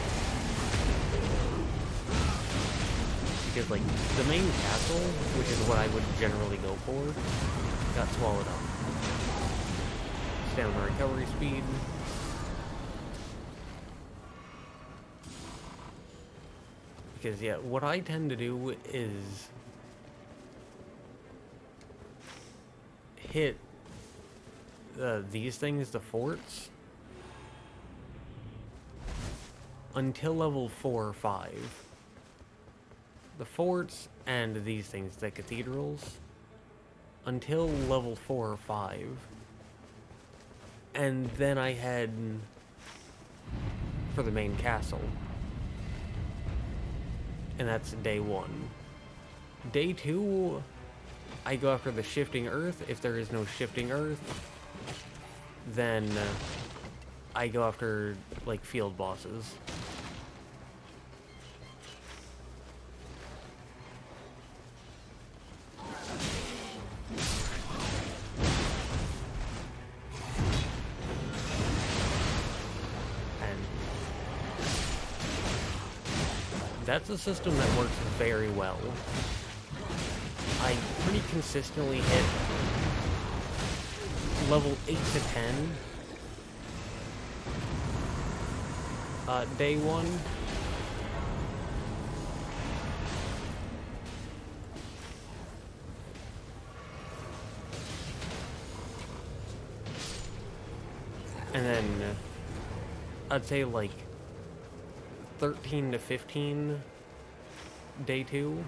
Because, like, the main castle, which is what I would generally go for, got swallowed up. Down the recovery speed. Because, yeah, what I tend to do is hit these things, the forts, until level 4 or 5. The forts and these things, the cathedrals, until level 4 or 5. And then I head for the main castle. And that's day 1. Day 2, I go after the shifting earth. If there is no shifting earth, then I go after, like, field bosses. That's a system that works very well. I pretty consistently hit level 8 to 10 day 1. And then I'd say like 13 to 15 day 2.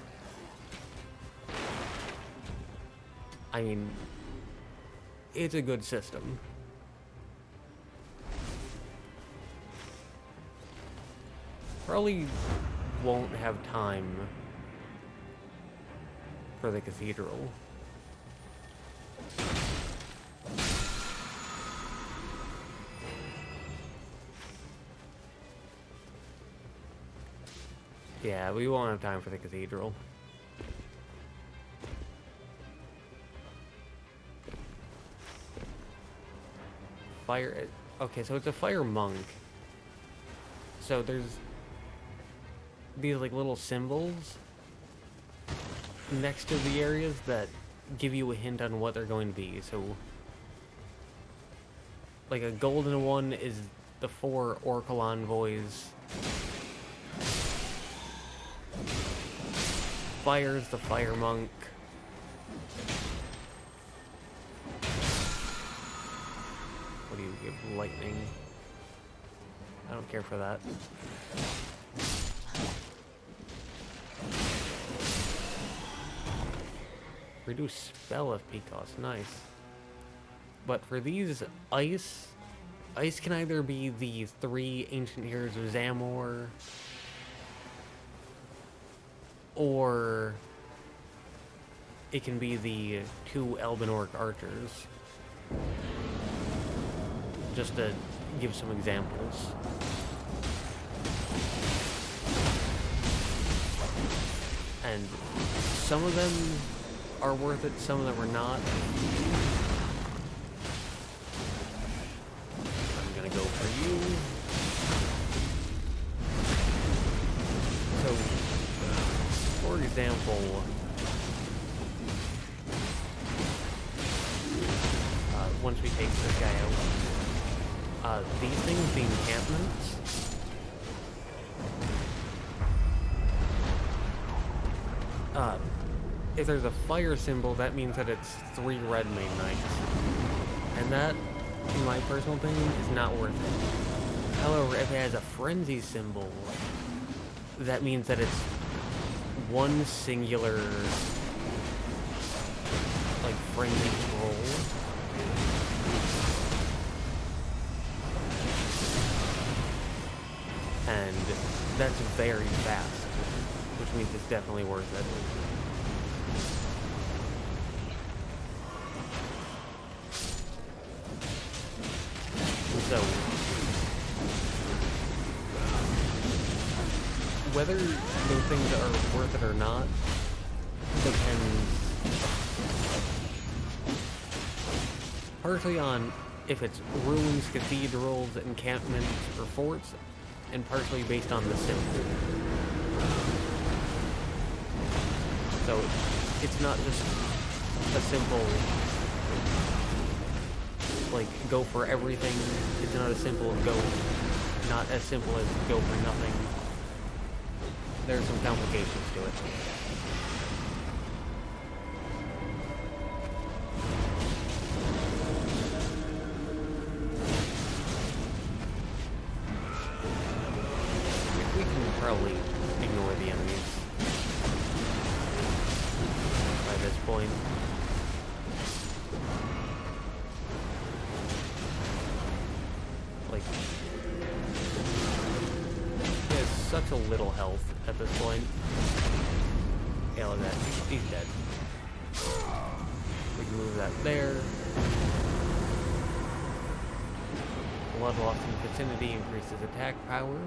I mean, it's a good system. Probably won't have time for the cathedral. Yeah, we won't have time for the cathedral. Fire... Okay, so it's a fire monk. So there's these like little symbols next to the areas that give you a hint on what they're going to be. So like a golden one is the 4 Oracle envoys. Fire's the fire monk. What do you give? Lightning. I don't care for that. Reduce spell FP cost, nice. But for these ice can either be the 3 ancient heroes of Zamor, or it can be the 2 Elven Orc archers. Just to give some examples. And some of them are worth it, some of them are not. I'm gonna go for you. So, for example, once we take this guy out, these things, the encampments, if there's a fire symbol, that means that it's 3 red main knights. And that, in my personal opinion, is not worth it. However, if it has a frenzy symbol, that means that it's 1 singular, like, frenzy scroll. And that's very fast, which means it's definitely worth it. So, whether those things are worth it or not depends partially on if it's ruins, cathedrals, encampments, or forts, and partially based on the symbol. So it's not just a simple, like, go for everything. It's not as simple as not as simple as go for nothing. There are some complications to it. We can probably ignore the enemies by this point. Like, he has such a little health at this point. Yeah, look at that. He's dead. We can move that there. Blood loss in vicinity increases attack power.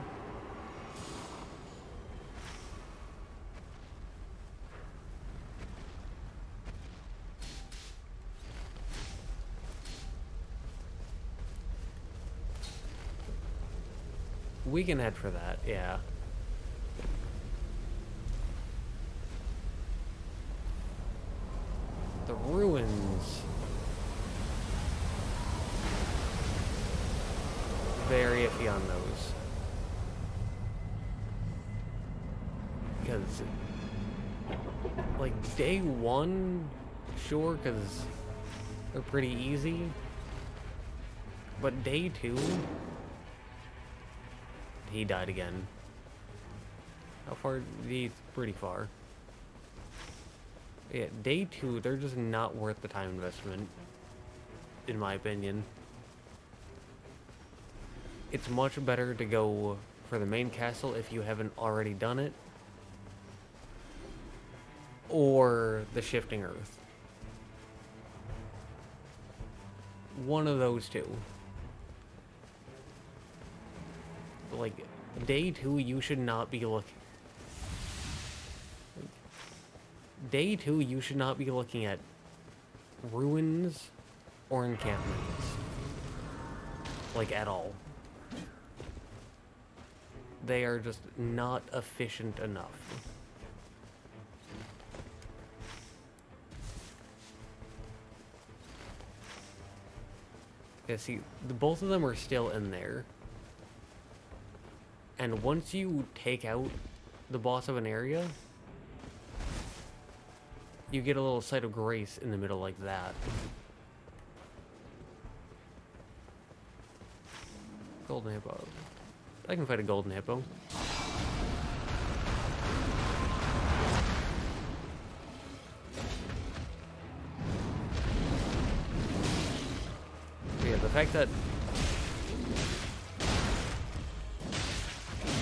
We can head for that, yeah. The ruins. Very iffy on those. Because, like, day 1, sure, because they're pretty easy. But day 2... He died again. How far? He's pretty far. Yeah, day 2, they're just not worth the time investment, in my opinion. It's much better to go for the main castle if you haven't already done it. or the Shifting Earth. One of those two. Like, day 2, you should not be looking... Day 2, you should not be looking at ruins or encampments. Like, at all. They are just not efficient enough. Yeah, see, both of them are still in there. And once you take out the boss of an area, you get a little site of grace in the middle like that. Golden Hippo. I can fight a Golden Hippo. Yeah, the fact that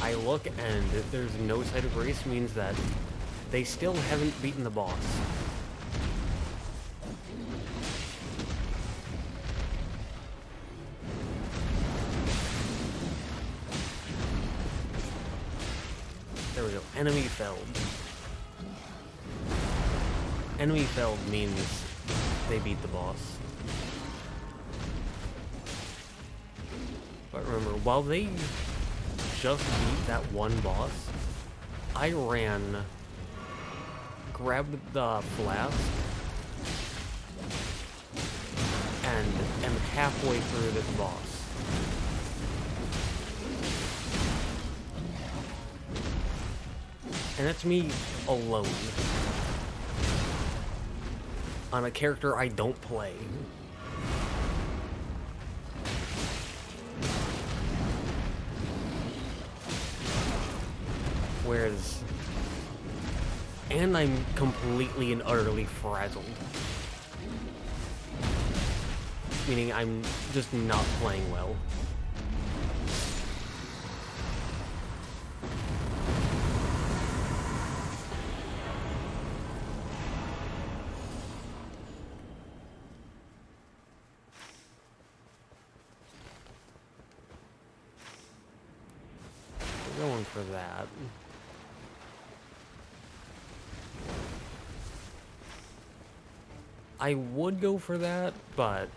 I look and there's no site of grace means that they still haven't beaten the boss. There we go. Enemy felled. Enemy felled means they beat the boss. But remember, while they just beat that one boss, I ran, grabbed the flask, and am halfway through this boss. And that's me alone. On a character I don't play. Whereas... And I'm completely and utterly frazzled. Meaning I'm just not playing well. We're going for that. I would go for that, but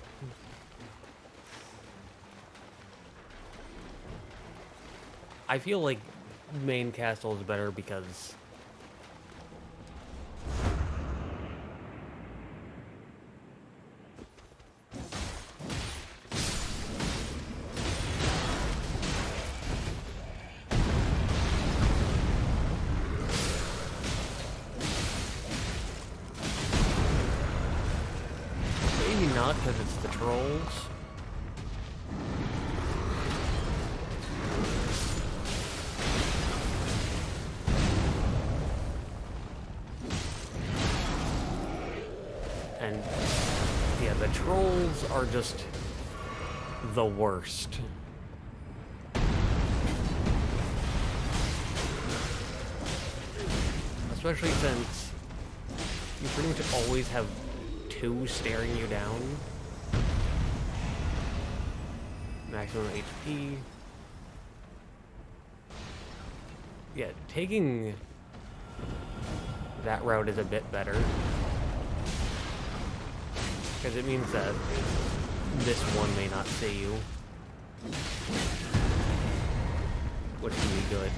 I feel like main castle is better because maybe not because it's the trolls. And yeah, the trolls are just the worst. Especially since you pretty much always have two staring you down. Maximum HP. Yeah, taking that route is a bit better. Because it means that this one may not see you. Which can be good.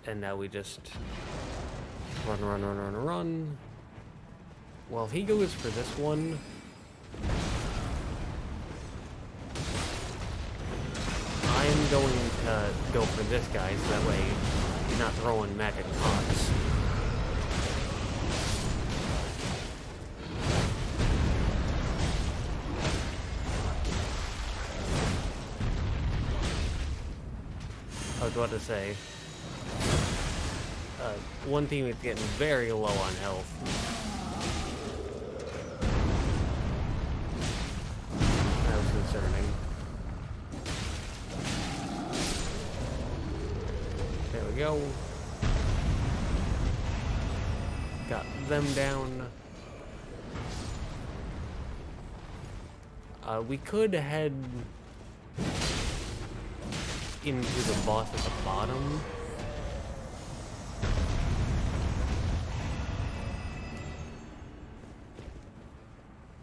And now we just run. Well, if he goes for this one, I'm going to go for this guy, so that way he's not throwing magic pots. I was about to say, One teammate's getting very low on health. That was concerning. There we go. Got them down. We could head into the boss at the bottom.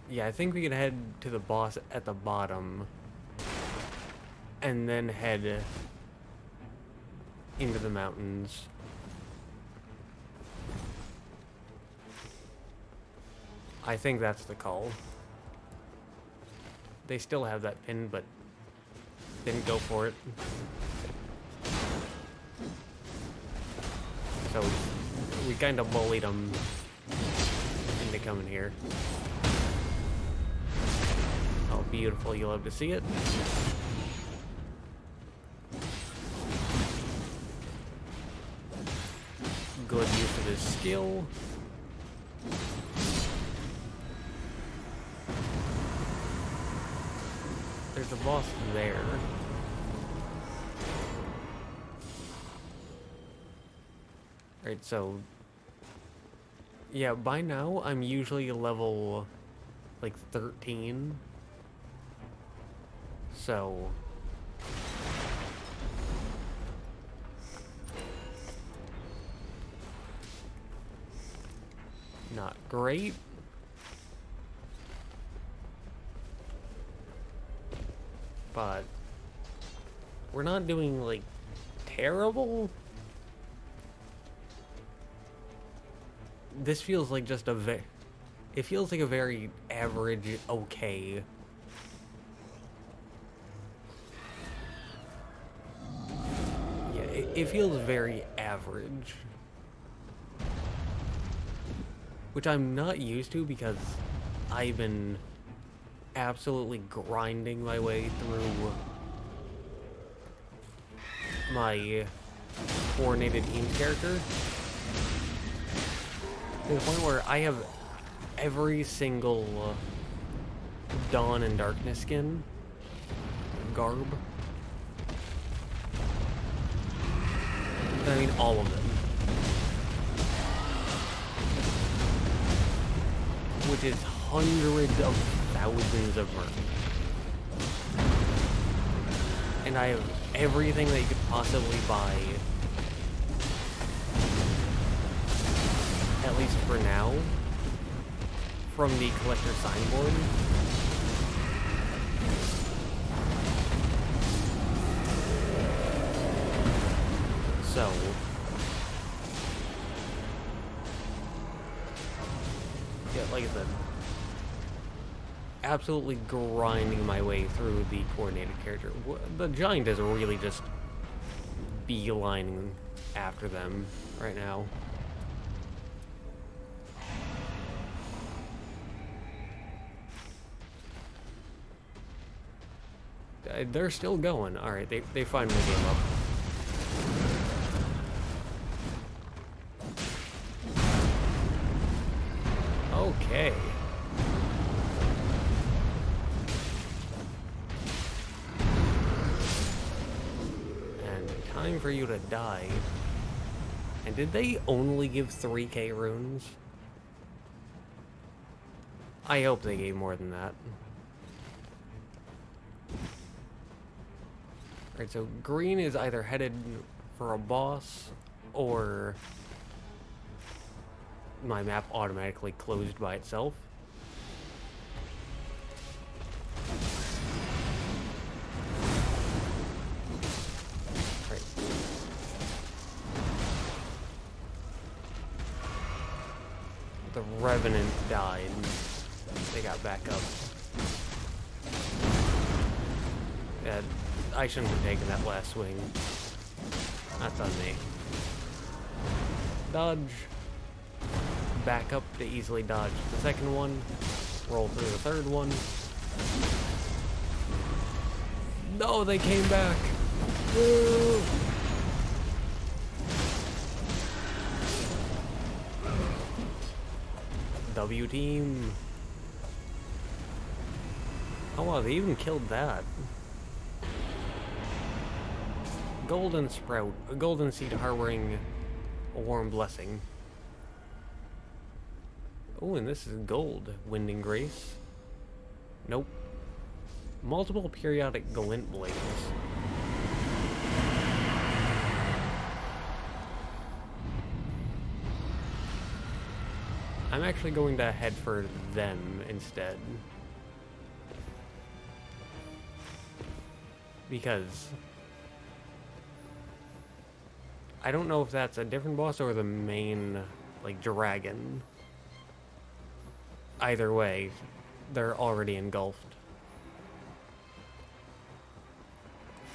Yeah, I think we could head to the boss at the bottom and then head into the mountains. I think that's the call. They still have that pin, but didn't go for it. So we kind of bullied them into coming here. Oh, beautiful. You love to see it. Good use of his skill. There's a boss there. Right, so yeah, by now I'm usually level like 13. So not great. But we're not doing like terrible. This feels like just it feels like a very average, okay. Yeah, it feels very average. Which I'm not used to because I've been absolutely grinding my way through my coordinated teams character to the point where I have every single Dawn and Darkness skin garb. I mean all of them, which is hundreds of thousands of merc. And I have everything that you could possibly buy, at least for now, from the collector signboard. So yeah, like I said, absolutely grinding my way through the coordinated character. The giant is really just beelining after them right now. They're still going. Alright, they finally gave up. Okay. Time for you to die. And did they only give 3k runes? I hope they gave more than that. Alright, so green is either headed for a boss or my map automatically closed by itself. The Revenant died. They got back up. Yeah, I shouldn't have taken that last swing. That's on me. Dodge. Back up to easily dodge the second one. Roll through the third one. No, they came back. Woo! W team. Oh wow, they even killed that. Golden Sprout, a golden seed harboring a warm blessing. Oh, and this is gold. Wind and Grace. Nope. Multiple periodic glint blades. I'm actually going to head for them instead. Because I don't know if that's a different boss or the main, like, dragon. Either way, they're already engulfed.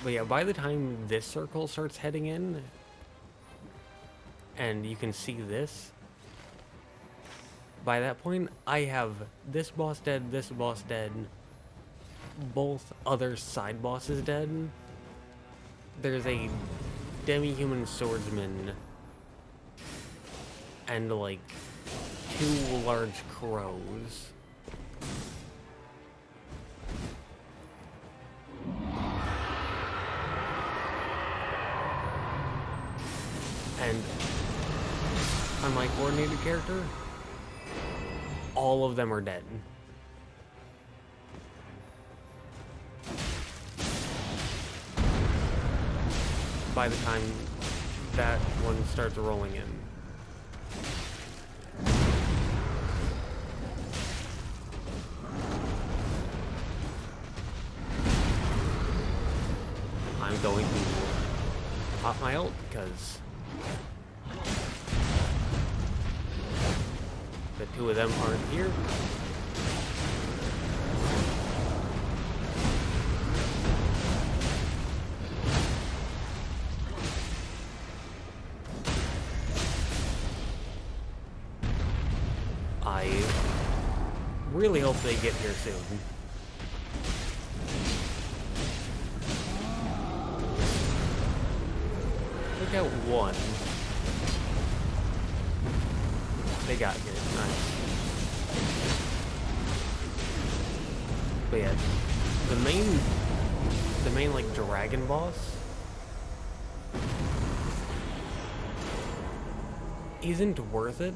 But yeah, by the time this circle starts heading in, and you can see this, by that point, I have this boss dead, both other side bosses dead. There's a demi-human swordsman, and like 2 large crows. And on my coordinated character, all of them are dead. By the time that one starts rolling in. I'm going to pop my ult because the 2 of them aren't here. I really hope they get here soon. Look at one. They got here. Nice. But yeah, the main like dragon boss isn't worth it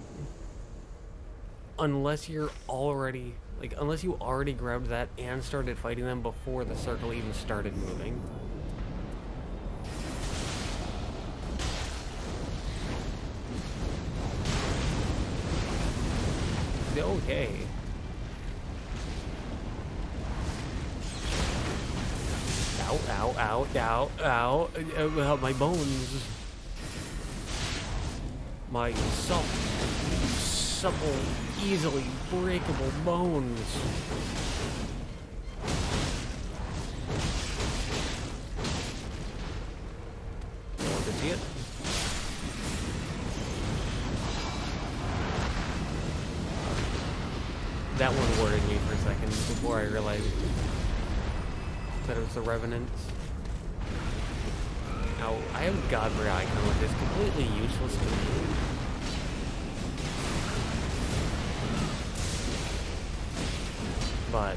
unless you're already unless you already grabbed that and started fighting them before the circle even started moving. Okay. Ow, ow, ow, ow, ow. My bones. My supple, easily breakable bones. Want to see it? That one worried me for a second before I realized that it was the Revenants. Now, I have Godfrey icon, which is completely useless to me. But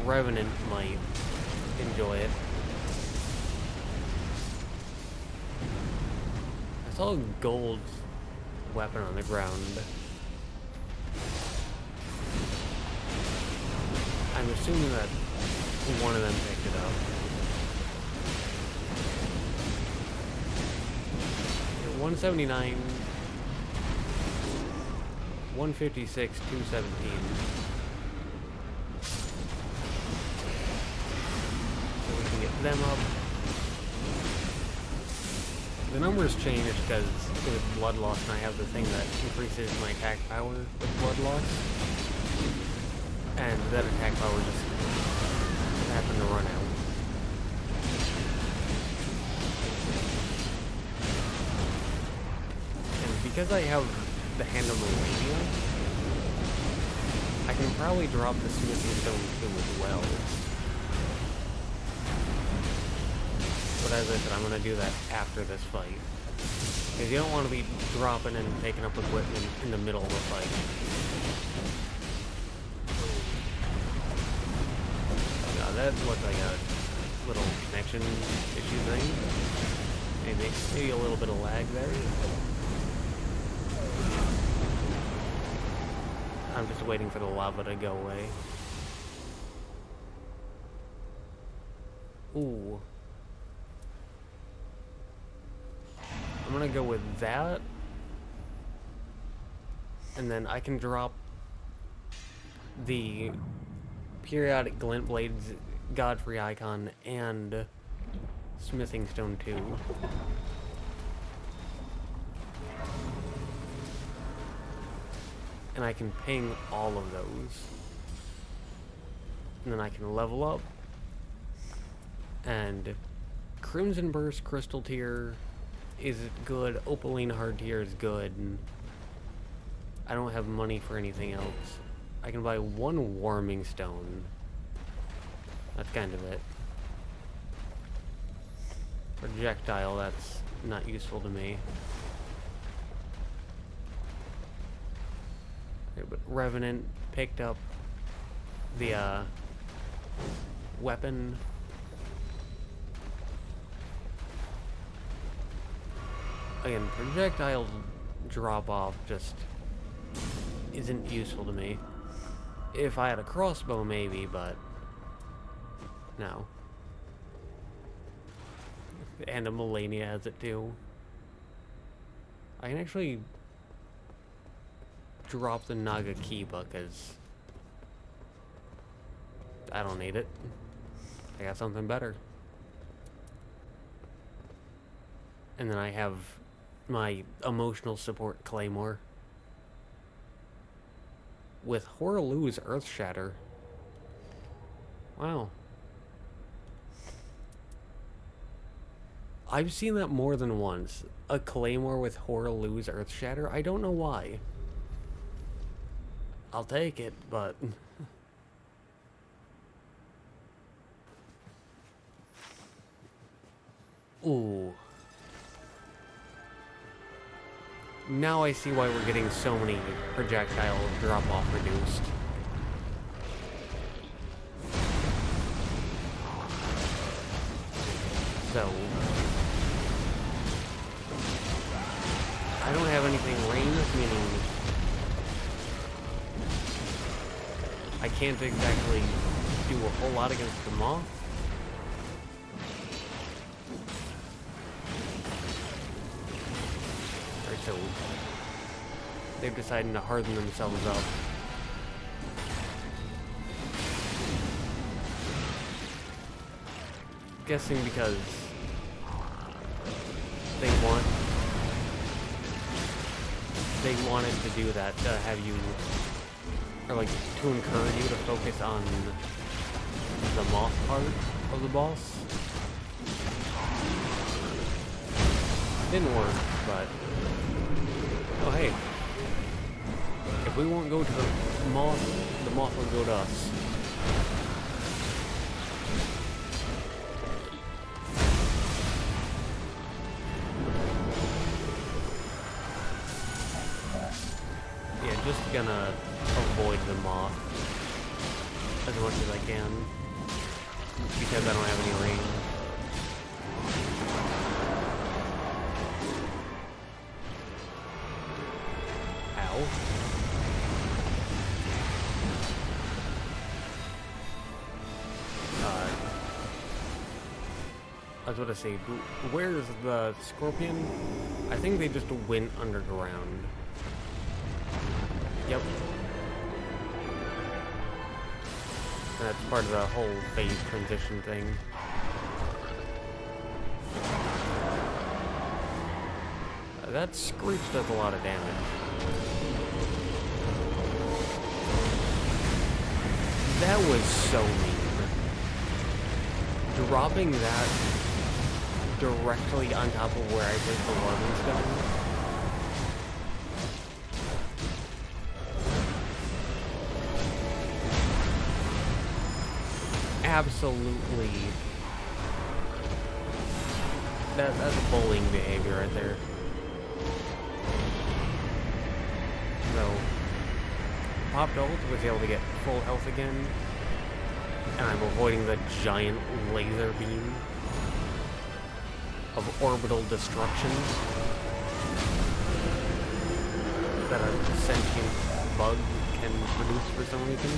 Revenant might enjoy it. I saw a gold weapon on the ground. I'm assuming that one of them picked it up. 179, 156, 217. So we can get them up. The numbers changed because it was blood loss, and I have the thing that increases my attack power with blood loss. And that attack power just happened to run out. And because I have the Hand of Millennia, I can probably drop the Smithing Stone too as well. But as I said, I'm going to do that after this fight. Because you don't want to be dropping and taking up equipment in the middle of a fight. Now that looked like a little connection issue thing. Maybe a little bit of lag there. I'm just waiting for the lava to go away. Ooh. I'm gonna go with that. And then I can drop the periodic glint blades, Godfrey icon, and smithing stone 2. And I can ping all of those. And then I can level up. And Crimson Burst Crystal Tier is good. Opaline Hard Tier is good. And I don't have money for anything else. I can buy 1 Warming Stone. That's kind of it. Projectile, that's not useful to me. Okay, but Revenant picked up the weapon. Again, projectile drop off just isn't useful to me. If I had a crossbow, maybe, but no. And a Melania has it too. I can actually drop the Nagakiba because I don't need it. I got something better. And then I have my emotional support Claymore with Horaloo's Earthshatter. Wow. I've seen that more than once. A Claymore with Horaloo's Earthshatter. I don't know why. I'll take it, but ooh. Now I see why we're getting so many projectile drop-off reduced. So I don't have anything ranged, meaning I can't exactly do a whole lot against the moth. Alright, so they've decided to harden themselves up. Guessing because they wanted to do that, to have you, or like to encourage you to focus on the moth part of the boss. Didn't work, but oh hey, if we won't go to the moth will go to us. Just gonna avoid the moth as much as I can because I don't have any range. Ow. I was about to say, where's the scorpion? I think they just went underground. Yep. That's part of the whole phase transition thing. That Screech does a lot of damage. That was so mean. Dropping that directly on top of where I placed the Warming Stone. Absolutely. That's bullying behavior right there. So, popped ult, was able to get full health again, and I'm avoiding the giant laser beam of orbital destruction that a sentient bug can produce for some reason.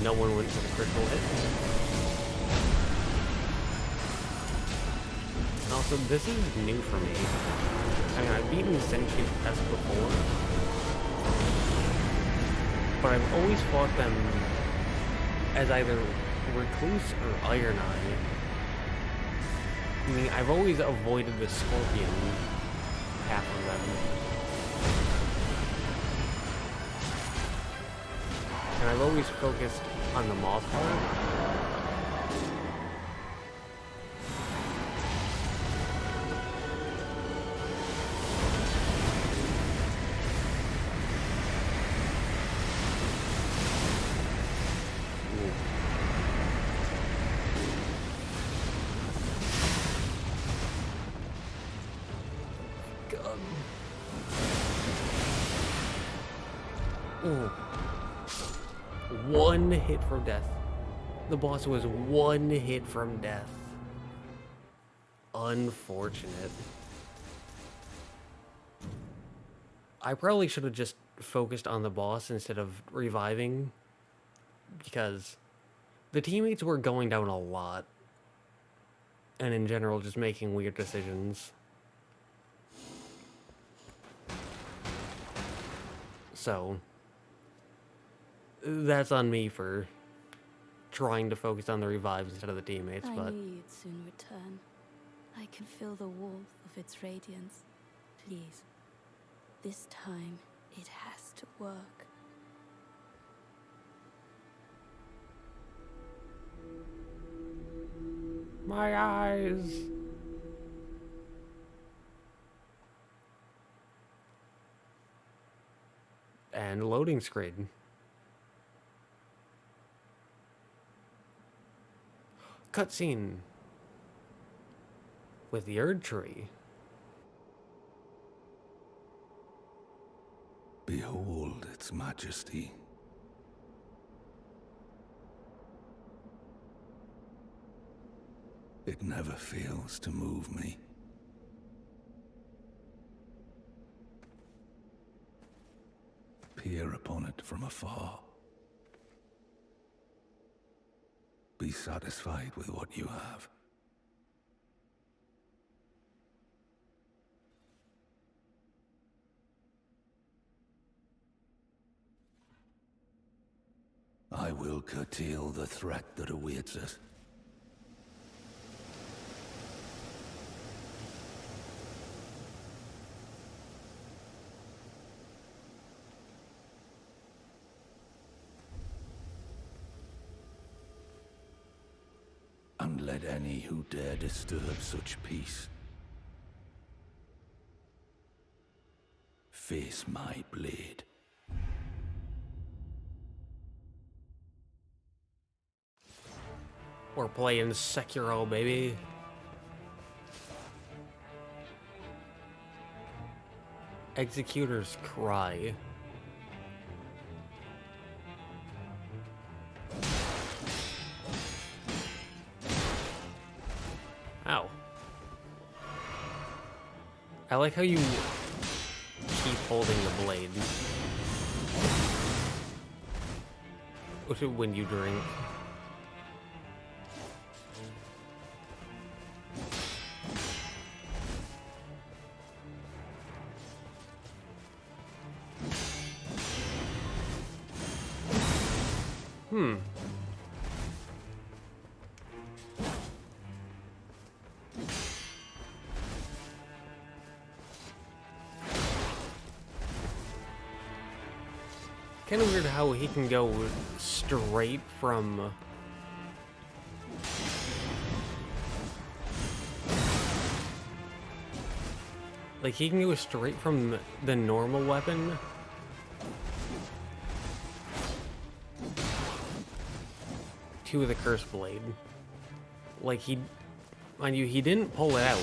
No one went for the critical hit. And also, this is new for me. I mean, I've beaten sentient pests before, but I've always fought them as either Recluse or Iron Eye. I mean, I've always avoided the Scorpion, half of them. And I've always focused on the Moth part. Ooh. One hit from death. The boss was one hit from death. Unfortunate. I probably should have just focused on the boss instead of reviving, because the teammates were going down a lot, and in general just making weird decisions. So that's on me for trying to focus on the revives instead of the teammates, I but knew you'd soon return. I can feel the warmth of its radiance. Please, this time it has to work. my eyes. And loading screen. Cutscene with the Erd Tree. Behold its majesty. It never fails to move me. Peer upon it from afar. Be satisfied with what you have. I will curtail the threat that awaits us. And let any who dare disturb such peace face my blade. We're playing Sekiro, baby. Executor's Cry. Ow. I like how you keep holding the blade when you drink. Kind of weird how he can go straight from like he can go straight from the normal weapon to the cursed blade. Like he Mind you, he didn't pull it out.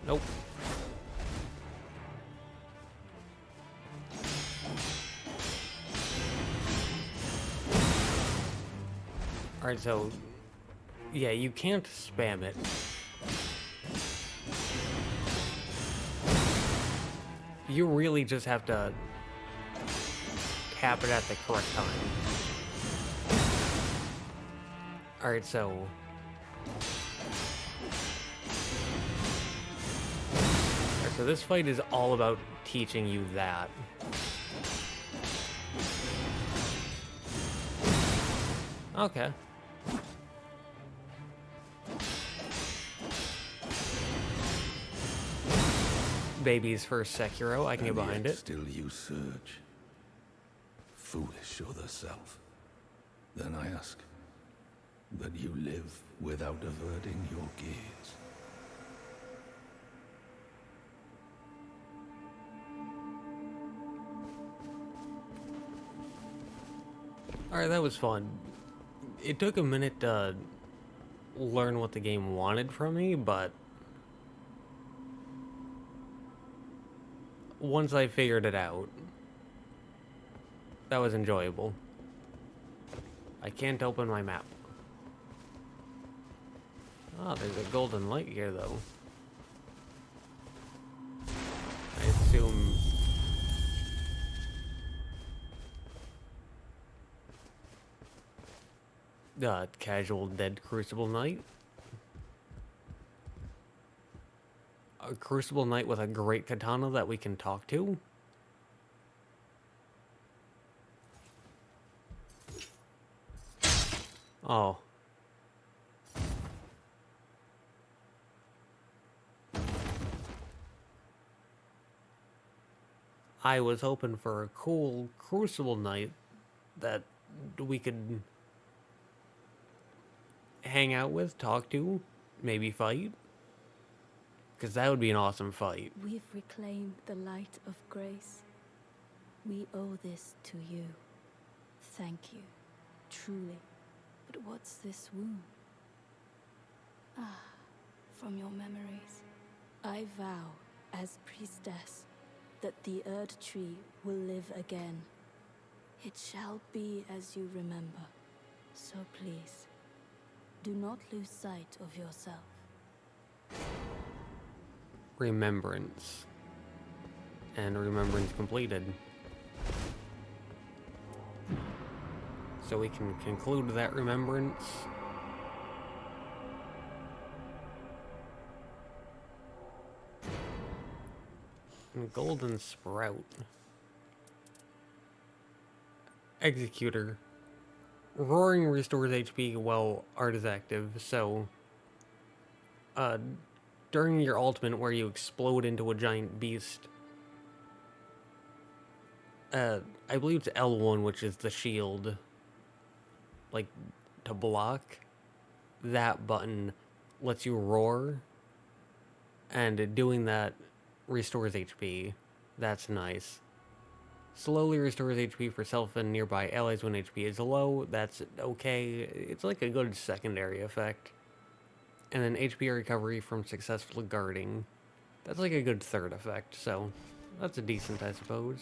Nope. Alright, so... yeah, you can't spam it. You really just have to tap it at the correct time. Alright, so... so this fight is all about teaching you that. Okay. Baby's first Sekiro, I can get behind it. Still you search. Foolish other self. Then I ask that you live without averting your gaze. Alright, that was fun. It took a minute to learn what the game wanted from me, but once I figured it out, that was enjoyable. I can't open my map. Oh, there's a golden light here, though. I assume... casual dead Crucible Knight. A Crucible Knight with a great katana that we can talk to. Oh. I was hoping for a cool Crucible Knight that we could hang out with, talk to, maybe fight. Because that would be an awesome fight. We've reclaimed the light of grace. We owe this to you. Thank you, truly. But what's this wound? Ah, from your memories. I vow, as priestess, that the Erd tree will live again. It shall be as you remember. So please, do not lose sight of yourself. Remembrance. And remembrance completed. So we can conclude that remembrance. And golden sprout. Executor. Roaring restores HP while art is active, so during your ultimate where you explode into a giant beast, I believe it's L1, which is the shield, like, to block. That button lets you roar, and doing that restores HP. That's nice. Slowly restores HP for self and nearby allies when HP is low. That's okay. It's like a good secondary effect. And then HP recovery from successful guarding. That's like a good third effect, so that's a decent, I suppose.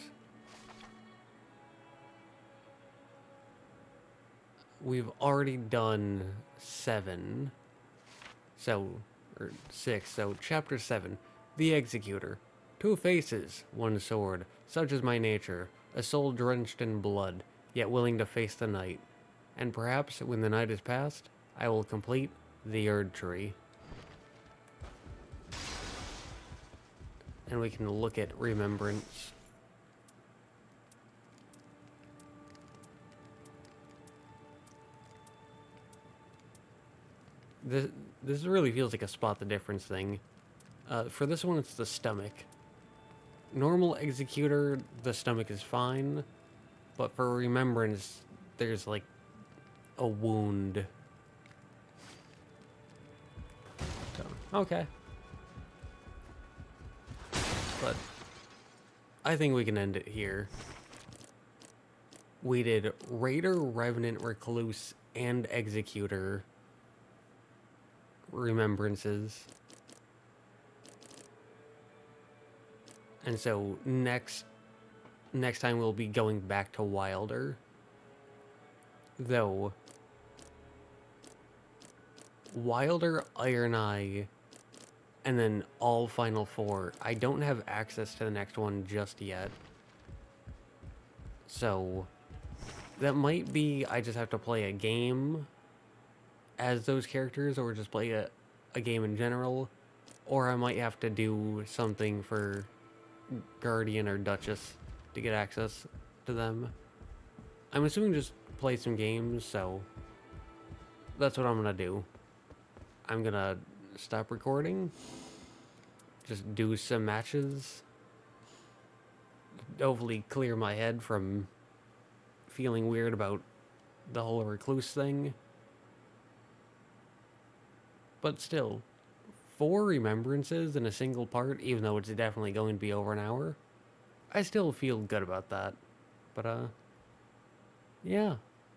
We've already done 7. So, or 6, so chapter 7. The Executor. 2 faces, 1 sword. Such is my nature. A soul drenched in blood, yet willing to face the night. And perhaps, when the night is past, I will complete the Erd tree. And we can look at Remembrance. This really feels like a spot the difference thing. For this one, it's the stomach. normal Executor, the stomach is fine, but for Remembrance, there's like a wound. So, okay. But I think we can end it here. We did Raider, Revenant, Recluse, and Executor Remembrances. And so next time we'll be going back to Wilder. Though Wilder, Iron Eye, and then all Final Four. I don't have access to the next one just yet. So that might be I just have to play a game as those characters, or just play a game in general. Or I might have to do something for Guardian or Duchess to get access to them. I'm assuming just play some games, so that's what I'm gonna do. I'm gonna stop recording, just do some matches, hopefully clear my head from feeling weird about the whole Recluse thing. But still, 4 Remembrances in a single part, even though it's definitely going to be over an hour, I still feel good about that. But, yeah.